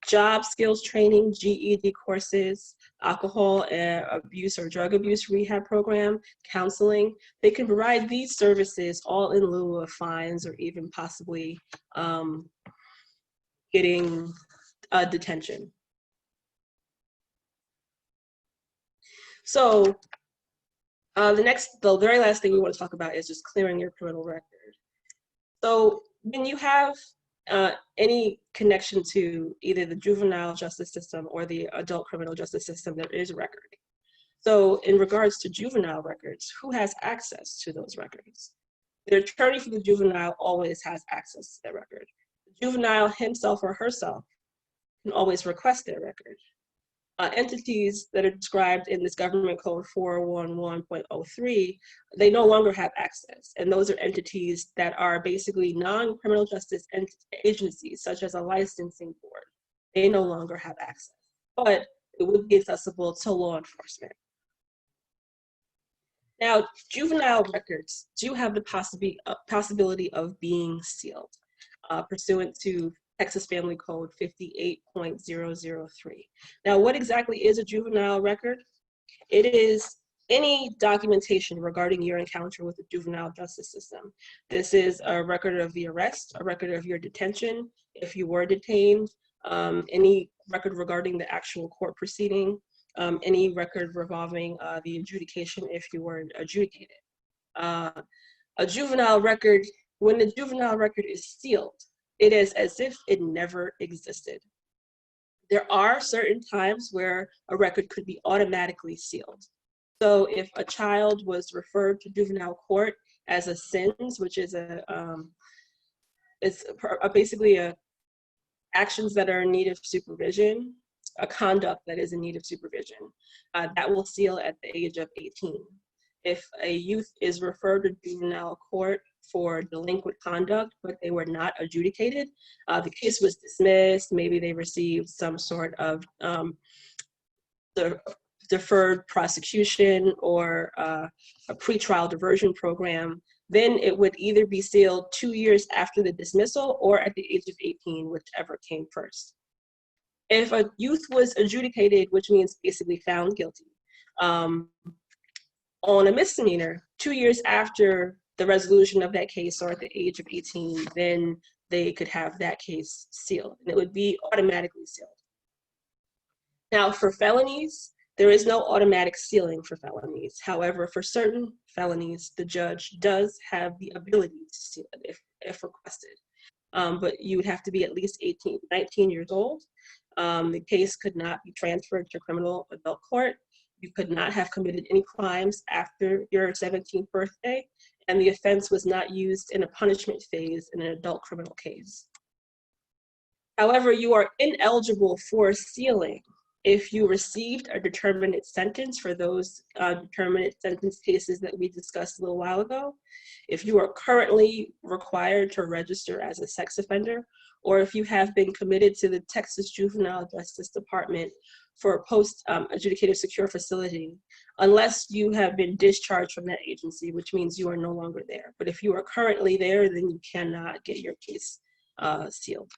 job skills training, GED courses, alcohol abuse or drug abuse rehab program, counseling. They can provide these services all in lieu of fines or even possibly getting detention. So the very last thing we want to talk about is just clearing your criminal record. So when you have any connection to either the juvenile justice system or the adult criminal justice system, there is a record. So in regards to juvenile records, who has access to those records? The attorney for the juvenile always has access to their record. The juvenile himself or herself can always request their record. Entities that are described in this government code 411.03, they no longer have access. And those are entities that are basically non-criminal justice agencies, such as a licensing board. They no longer have access, but it would be accessible to law enforcement. Now, juvenile records do have the possibility of being sealed pursuant to Texas Family Code 58.003. Now, what exactly is a juvenile record? It is any documentation regarding your encounter with the juvenile justice system. This is a record of the arrest, a record of your detention, if you were detained, any record regarding the actual court proceeding, any record revolving the adjudication if you were adjudicated. A juvenile record, when the juvenile record is sealed, it is as if it never existed. There are certain times where a record could be automatically sealed. So if a child was referred to juvenile court as a SINS, which is basically actions that are in need of supervision, a conduct that is in need of supervision, that will seal at the age of 18. If a youth is referred to juvenile court for delinquent conduct, but they were not adjudicated, the case was dismissed, maybe they received some sort of deferred prosecution or a pretrial diversion program, then it would either be sealed 2 years after the dismissal or at the age of 18, whichever came first. If a youth was adjudicated, which means basically found guilty, on a misdemeanor 2 years after the resolution of that case or at the age of 18, then they could have that case sealed, and it would be automatically sealed. Now, for felonies, there is no automatic sealing for felonies. However, for certain felonies, the judge does have the ability to seal it if requested. But you would have to be at least 19 years old. The case could not be transferred to criminal adult court. You could not have committed any crimes after your 17th birthday, and the offense was not used in a punishment phase in an adult criminal case. However, you are ineligible for sealing if you received a determinate sentence for those determinate sentence cases that we discussed a little while ago, if you are currently required to register as a sex offender, or if you have been committed to the Texas Juvenile Justice Department for a post-adjudicated secure facility, unless you have been discharged from that agency, which means you are no longer there. But if you are currently there, then you cannot get your case sealed.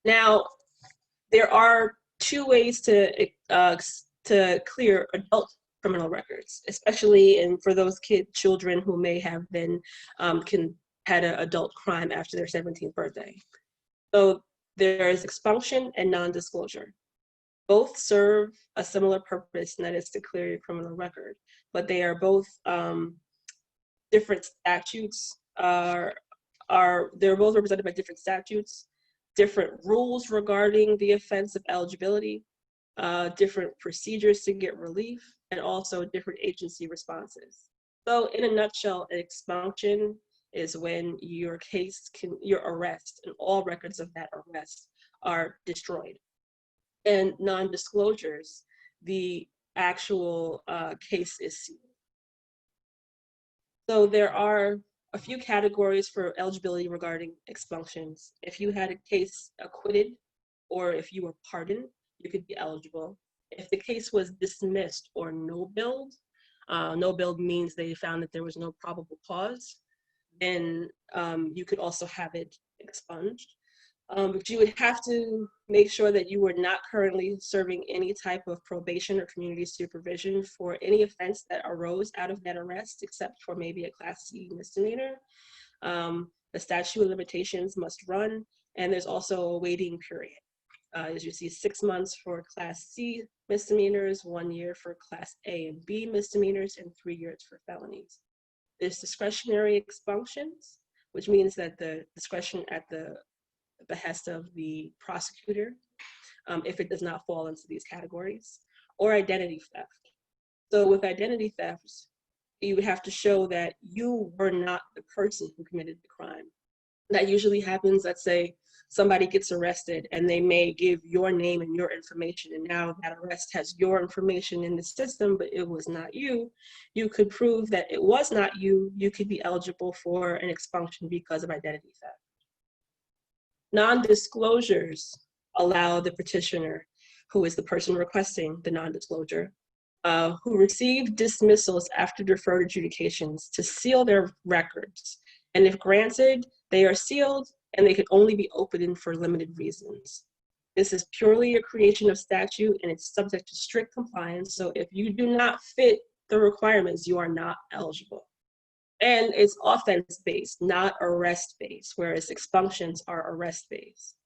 Now, there are two ways to clear adult criminal records, especially for those children who may have been had an adult crime after their 17th birthday. So there is expunction and non-disclosure. Both serve a similar purpose, and that is to clear your criminal record, but they are both different statutes. They're both represented by different statutes, different rules regarding the offense of eligibility, different procedures to get relief, and also different agency responses. So in a nutshell, an expunction is when your arrest and all records of that arrest are destroyed. And non-disclosures, the actual case is sealed. So there are a few categories for eligibility regarding expunctions. If you had a case acquitted or if you were pardoned, you could be eligible. If the case was dismissed or no-billed, no-billed means they found that there was no probable cause, then you could also have it expunged. But you would have to make sure that you were not currently serving any type of probation or community supervision for any offense that arose out of that arrest, except for maybe a Class C misdemeanor. The statute of limitations must run, and there's also a waiting period. As you see, 6 months for Class C misdemeanors, 1 year for Class A and B misdemeanors, and 3 years for felonies. There's discretionary expunctions, which means that the discretion at the behest of the prosecutor, if it does not fall into these categories, or identity theft. So with identity theft, you would have to show that you were not the person who committed the crime. That usually happens, let's say somebody gets arrested and they may give your name and your information, and now that arrest has your information in the system, but it was not you. You could prove that it was not you. You could be eligible for an expunction because of identity theft. Non-disclosures allow the petitioner, who is the person requesting the non-disclosure, who received dismissals after deferred adjudications, to seal their records. And if granted, they are sealed and they can only be opened for limited reasons. This is purely a creation of statute and it's subject to strict compliance. So if you do not fit the requirements, you are not eligible. And it's offense-based, not arrest-based, whereas expunctions are arrest-based.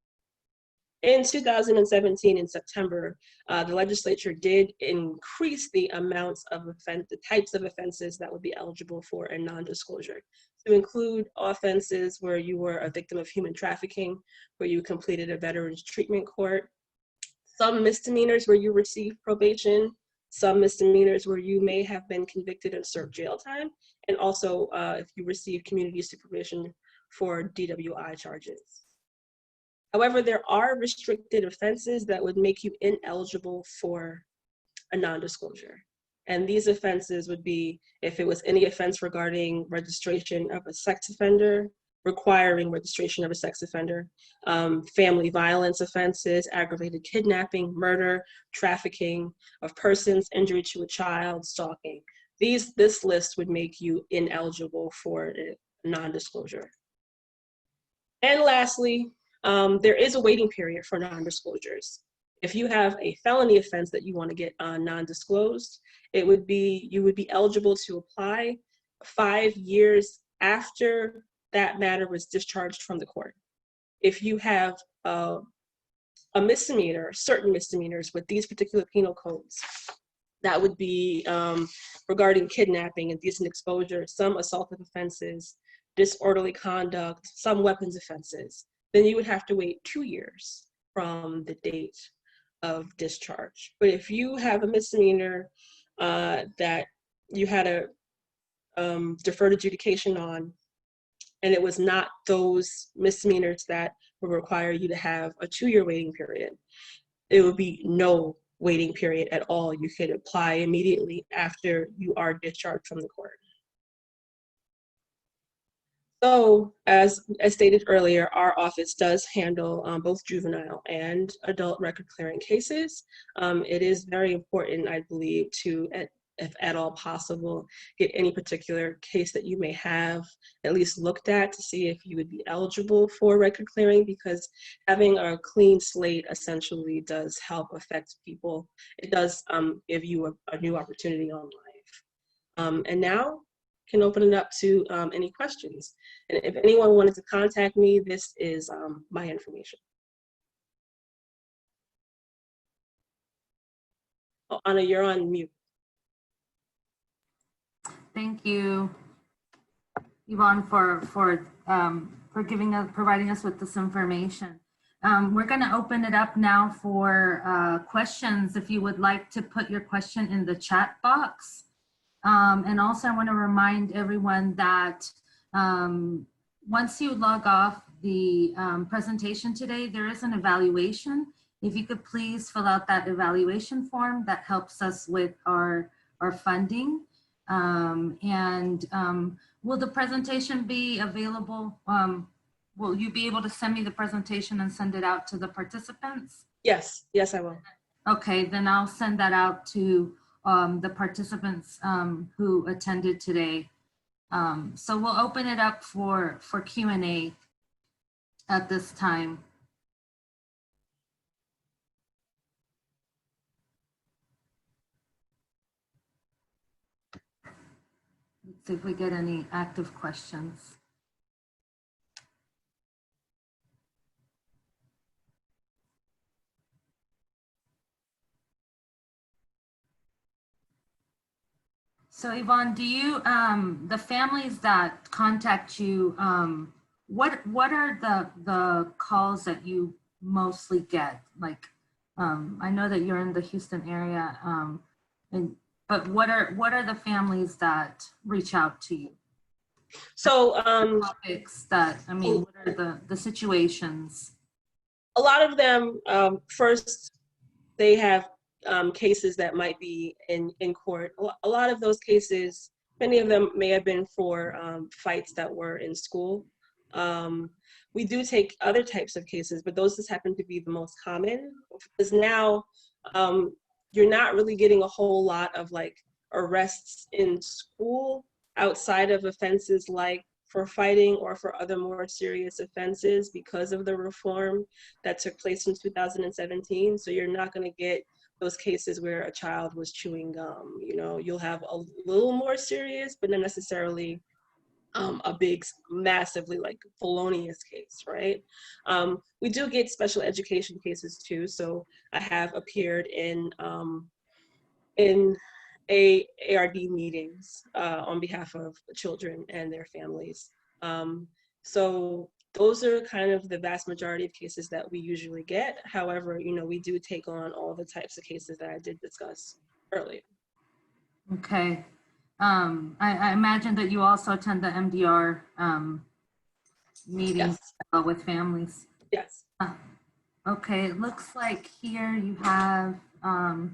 In 2017, in September, the legislature did increase the amounts of the types of offenses that would be eligible for a non-disclosure, to include offenses where you were a victim of human trafficking, where you completed a veterans treatment court, some misdemeanors where you received probation, some misdemeanors where you may have been convicted and served jail time, and also if you receive community supervision for DWI charges. However, there are restricted offenses that would make you ineligible for a non-disclosure. And these offenses would be if it was any offense regarding registration of a sex offender, requiring registration of a sex offender, family violence offenses, aggravated kidnapping, murder, trafficking of persons, injury to a child, stalking. This list would make you ineligible for a non-disclosure. And lastly, there is a waiting period for non-disclosures. If you have a felony offense that you want to get non-disclosed, you would be eligible to apply 5 years after that matter was discharged from the court. If you have a misdemeanor, certain misdemeanors with these particular penal codes, that would be regarding kidnapping, indecent exposure, some assaultive offenses, disorderly conduct, some weapons offenses, then you would have to wait 2 years from the date of discharge. But if you have a misdemeanor that you had a deferred adjudication on, and it was not those misdemeanors that would require you to have a 2-year waiting period, it would be no waiting period at all. You could apply immediately after you are discharged from the court. So as stated earlier, our office does handle both juvenile and adult record clearing cases. It is very important, I believe, to, if at all possible, get any particular case that you may have at least looked at to see if you would be eligible for record clearing, because having a clean slate essentially does help affect people. It does give you a new opportunity on life. And now, can open it up to any questions. And if anyone wanted to contact me, this is my information. Oh, Anna, you're on mute. Thank you, Yvonne, for providing us with this information. We're going to open it up now for questions. If you would like to put your question in the chat box. And also I want to remind everyone that once you log off the presentation today, there is an evaluation. If you could please fill out that evaluation form, that helps us with our funding. Will the presentation be available? Will you be able to send me the presentation and send it out to the participants? Yes, yes, I will. Okay, then I'll send that out to the participants who attended today. So we'll open it up for Q&A at this time. Let's see if we get any active questions. So Yvonne, do you, the families that contact you, what are the calls that you mostly get? Like, I know that you're in the Houston area, but what are the families that reach out to you? So topics that, I mean, what are the situations? A lot of them, first, they have cases that might be in court. A lot of those cases, many of them may have been for fights that were in school. We do take other types of cases, but those just happen to be the most common, because now you're not really getting a whole lot of like arrests in school outside of offenses like for fighting or for other more serious offenses because of the reform that took place in 2017. So you're not going to get those cases where a child was chewing gum. You know, you'll have a little more serious, but not necessarily a big, massively like felonious case, right? We do get special education cases too. So I have appeared in ARD meetings on behalf of children and their families. So those are kind of the vast majority of cases that we usually get. However, you know, we do take on all the types of cases that I did discuss earlier. Okay. I imagine that you also attend the MDR meetings. Yes. With families. Yes. Okay, it looks like here you have a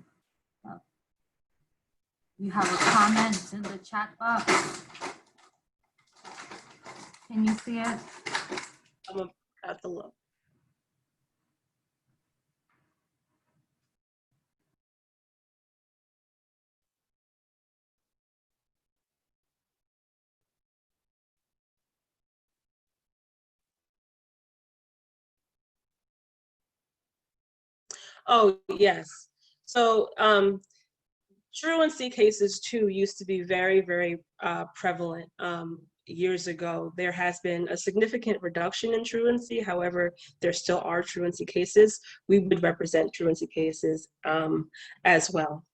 comment in the chat box. Can you see it? I'm about to look. Oh, yes. So truancy cases too used to be very, very prevalent years ago. There has been a significant reduction in truancy. However, there still are truancy cases. We would represent truancy cases as well.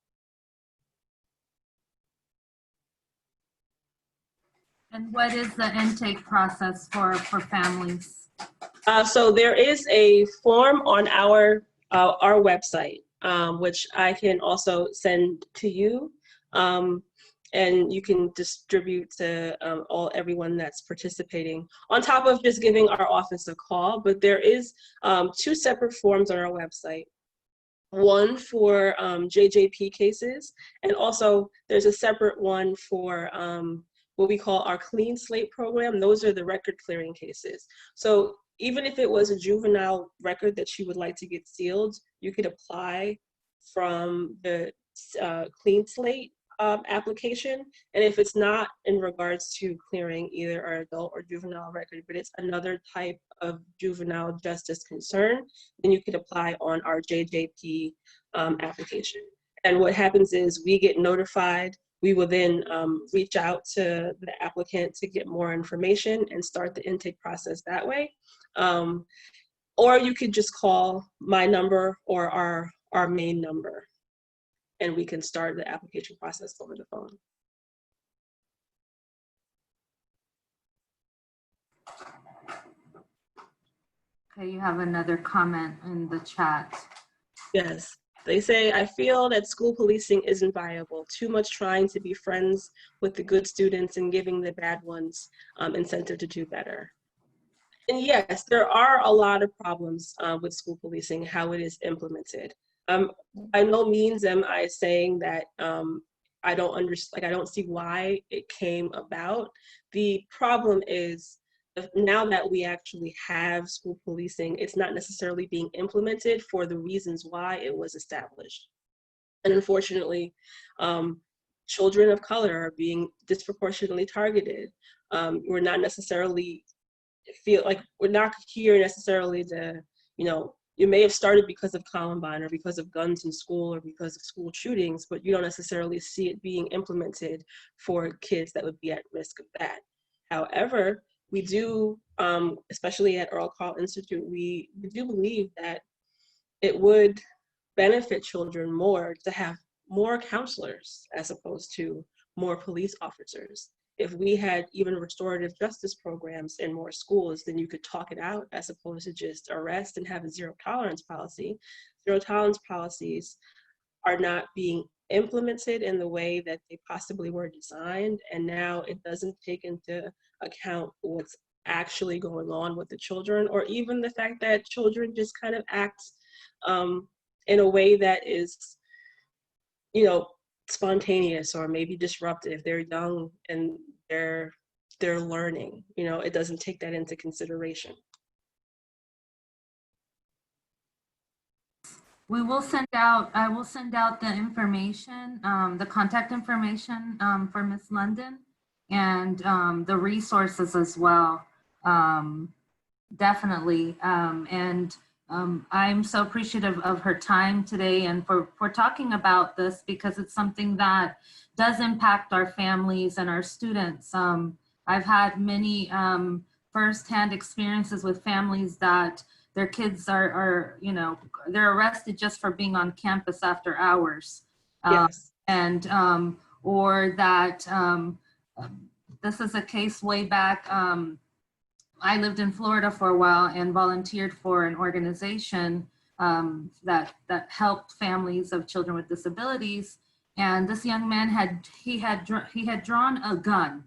And what is the intake process for families? So there is a form on our website, which I can also send to you, and you can distribute to everyone that's participating, on top of just giving our office a call. But there is 2 separate forms on our website. One for JJP cases, and also there's a separate one for what we call our clean slate program. Those are the record clearing cases. So even if it was a juvenile record that you would like to get sealed, you could apply from the clean slate application. And if it's not in regards to clearing either our adult or juvenile record, but it's another type of juvenile justice concern, then you could apply on our JJP application. And what happens is we get notified. We will then reach out to the applicant to get more information and start the intake process that way. Or you could just call my number or our main number, and we can start the application process over the phone. Okay, you have another comment in the chat. Yes, they say, I feel that school policing isn't viable. Too much trying to be friends with the good students and giving the bad ones incentive to do better. And yes, there are a lot of problems with school policing, how it is implemented. By no means am I saying that I don't understand, I don't see why it came about. The problem is, now that we actually have school policing, it's not necessarily being implemented for the reasons why it was established. And unfortunately, children of color are being disproportionately targeted. We're not necessarily we're not here necessarily to, you may have started because of Columbine or because of guns in school or because of school shootings, but you don't necessarily see it being implemented for kids that would be at risk of that. However, we do, especially at Earl Carl Institute, we do believe that it would benefit children more to have more counselors as opposed to more police officers. If we had even restorative justice programs in more schools, then you could talk it out as opposed to just arrest and have a zero tolerance policy. Zero tolerance policies are not being implemented in the way that they possibly were designed, and now it doesn't take into account what's actually going on with the children, or even the fact that children just kind of act in a way that is, spontaneous or maybe disruptive. They're young and they're learning. It doesn't take that into consideration. I will send out the information, the contact information for Ms. London, and the resources as well. Definitely. I'm so appreciative of her time today and for talking about this, because it's something that does impact our families and our students. I've had many firsthand experiences with families that their kids are they're arrested just for being on campus after hours. Yes. Or that this is a case way back. I lived in Florida for a while and volunteered for an organization that helped families of children with disabilities. And this young man had drawn a gun,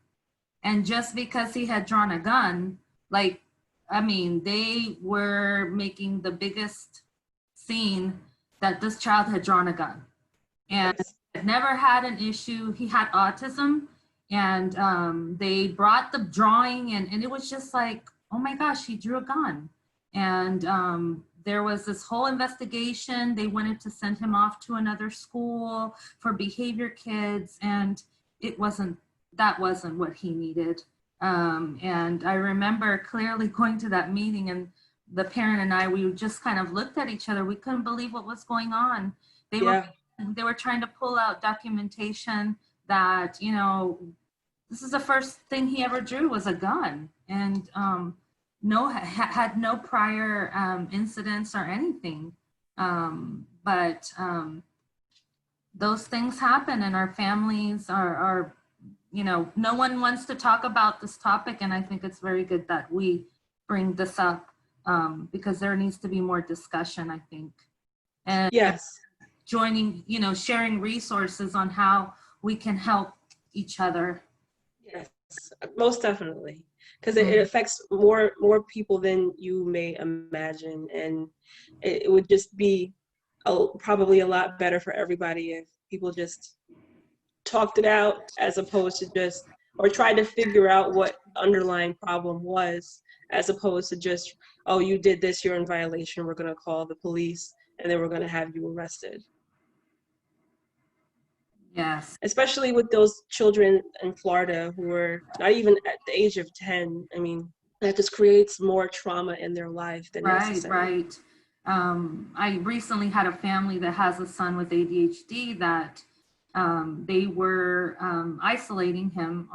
and just because he had drawn a gun, they were making the biggest scene that this child had drawn a gun, and had never had an issue. He had autism. And they brought the drawing, and it was just like, oh my gosh, he drew a gun. And there was this whole investigation. They wanted to send him off to another school for behavior kids, and that wasn't what he needed. And I remember clearly going to that meeting, and the parent and I, we just kind of looked at each other. We couldn't believe what was going on. They were trying to pull out documentation that, you know, this is the first thing he ever drew was a gun, and had no prior incidents or anything. But those things happen, and our families are, you know, no one wants to talk about this topic, and I think it's very good that we bring this up, because there needs to be more discussion, I think. And yes, joining, you know, sharing resources on how we can help each other. yes, most definitely, because it affects more people than you may imagine, and it would just be probably a lot better for everybody if people just talked it out, as opposed to just, or tried to figure out what underlying problem was, as opposed to just, oh, you did this, you're in violation, we're going to call the police, and then we're going to have you arrested. Yes. Especially with those children in Florida who are not even at the age of 10. I mean, that just creates more trauma in their life than necessary. Right. I recently had a family that has a son with ADHD that they were isolating him,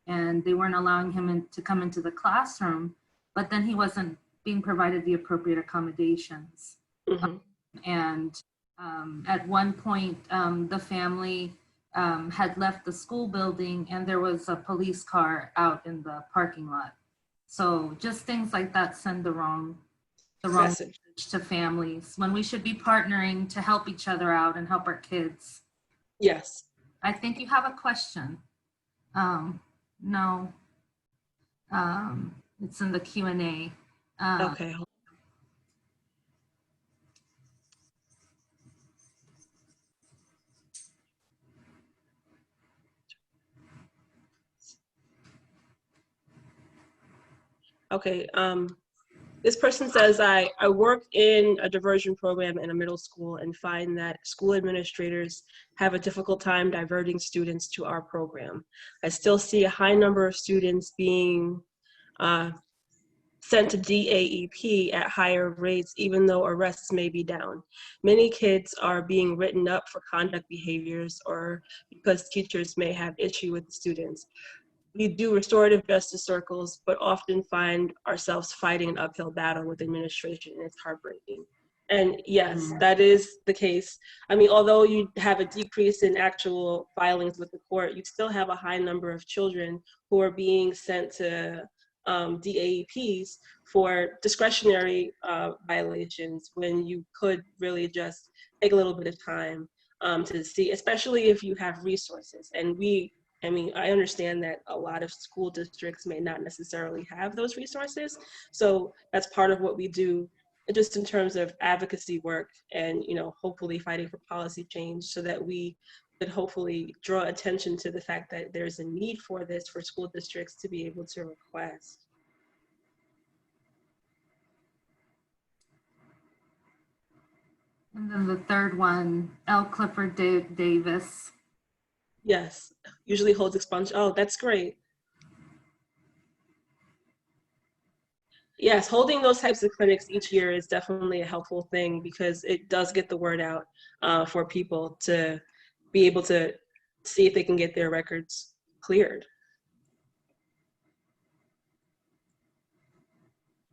and they weren't allowing him to come into the classroom, but then he wasn't being provided the appropriate accommodations. And at one point, the family had left the school building, and there was a police car out in the parking lot. So just things like that send the wrong message to families, when we should be partnering to help each other out and help our kids. Yes. I think you have a question. No. It's in the Q&A. Okay. Okay, this person says, I work in a diversion program in a middle school and find that school administrators have a difficult time diverting students to our program. I still see a high number of students being sent to DAEP at higher rates, even though arrests may be down. Many kids are being written up for conduct behaviors or because teachers may have issue with students. We do restorative justice circles, but often find ourselves fighting an uphill battle with administration, and it's heartbreaking. And yes, that is the case. I mean, although you have a decrease in actual filings with the court, you still have a high number of children who are being sent to DAEPs for discretionary violations, when you could really just take a little bit of time to see, especially if you have resources. And I mean, I understand that a lot of school districts may not necessarily have those resources. So that's part of what we do, just in terms of advocacy work and, you know, hopefully fighting for policy change, so that we could hopefully draw attention to the fact that there's a need for this for school districts to be able to request. And then the third one, L. Clifford Davis. Yes, usually holds expunge. Oh, that's great. Yes, holding those types of clinics each year is definitely a helpful thing, because it does get the word out for people to be able to see if they can get their records cleared.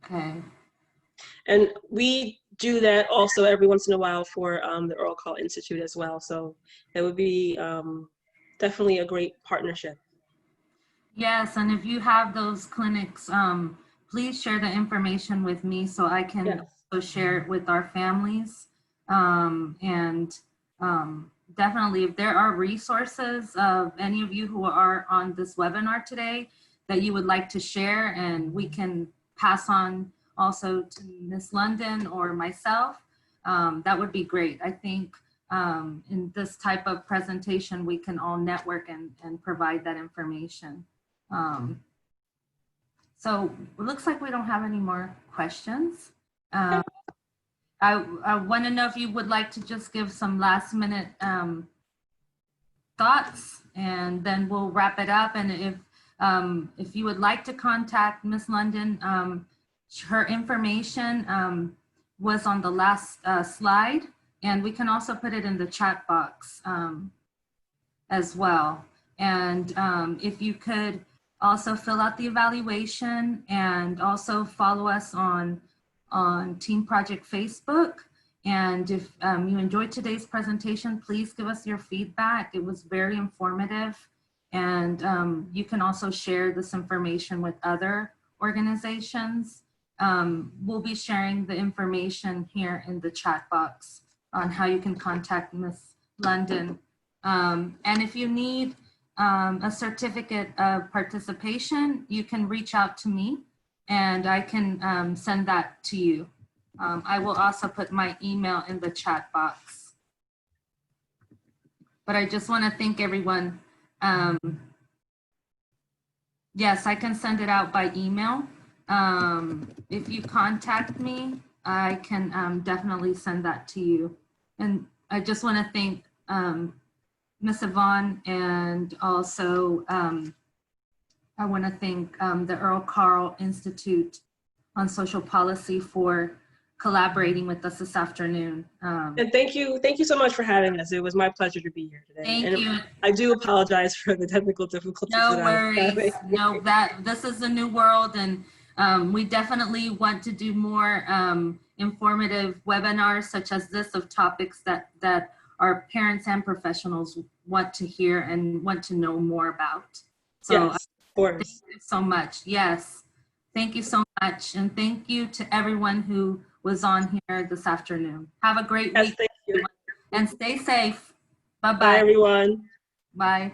Okay. And we do that also every once in a while for the Earl Call Institute as well. So it would be definitely a great partnership. Yes, and if you have those clinics, please share the information with me so I can also share it with our families. Definitely, if there are resources of any of you who are on this webinar today that you would like to share, and we can pass on also to Ms. London or myself, that would be great. I think in this type of presentation, we can all network and provide that information. So it looks like we don't have any more questions. I want to know if you would like to just give some last minute thoughts, and then we'll wrap it up. And if you would like to contact Ms. London, Her information was on the last slide, and we can also put it in the chat box as well. And if you could also fill out the evaluation and also follow us on Team Project Facebook. And if you enjoyed today's presentation, please give us your feedback. It was very informative. And you can also share this information with other organizations. We'll be sharing the information here in the chat box on how you can contact Ms. London. And if you need a certificate of participation, you can reach out to me and I can send that to you. I will also put my email in the chat box. But I just want to thank everyone. Yes, I can send it out by email. If you contact me, I can definitely send that to you. And I just want to thank Ms. Yvonne, and also I want to thank the Earl Carl Institute on Social Policy for collaborating with us this afternoon. And thank you so much for having us. It was my pleasure to be here today. Thank you. I do apologize for the technical difficulties. No worries. No, this is a new world, and we definitely want to do more informative webinars such as this of topics that our parents and professionals want to hear and want to know more about. So yes, of course. Thank you so much. Yes, thank you so much. And thank you to everyone who was on here this afternoon. Have a great week. Thank you. And stay safe. Bye-bye. Bye, everyone. Bye.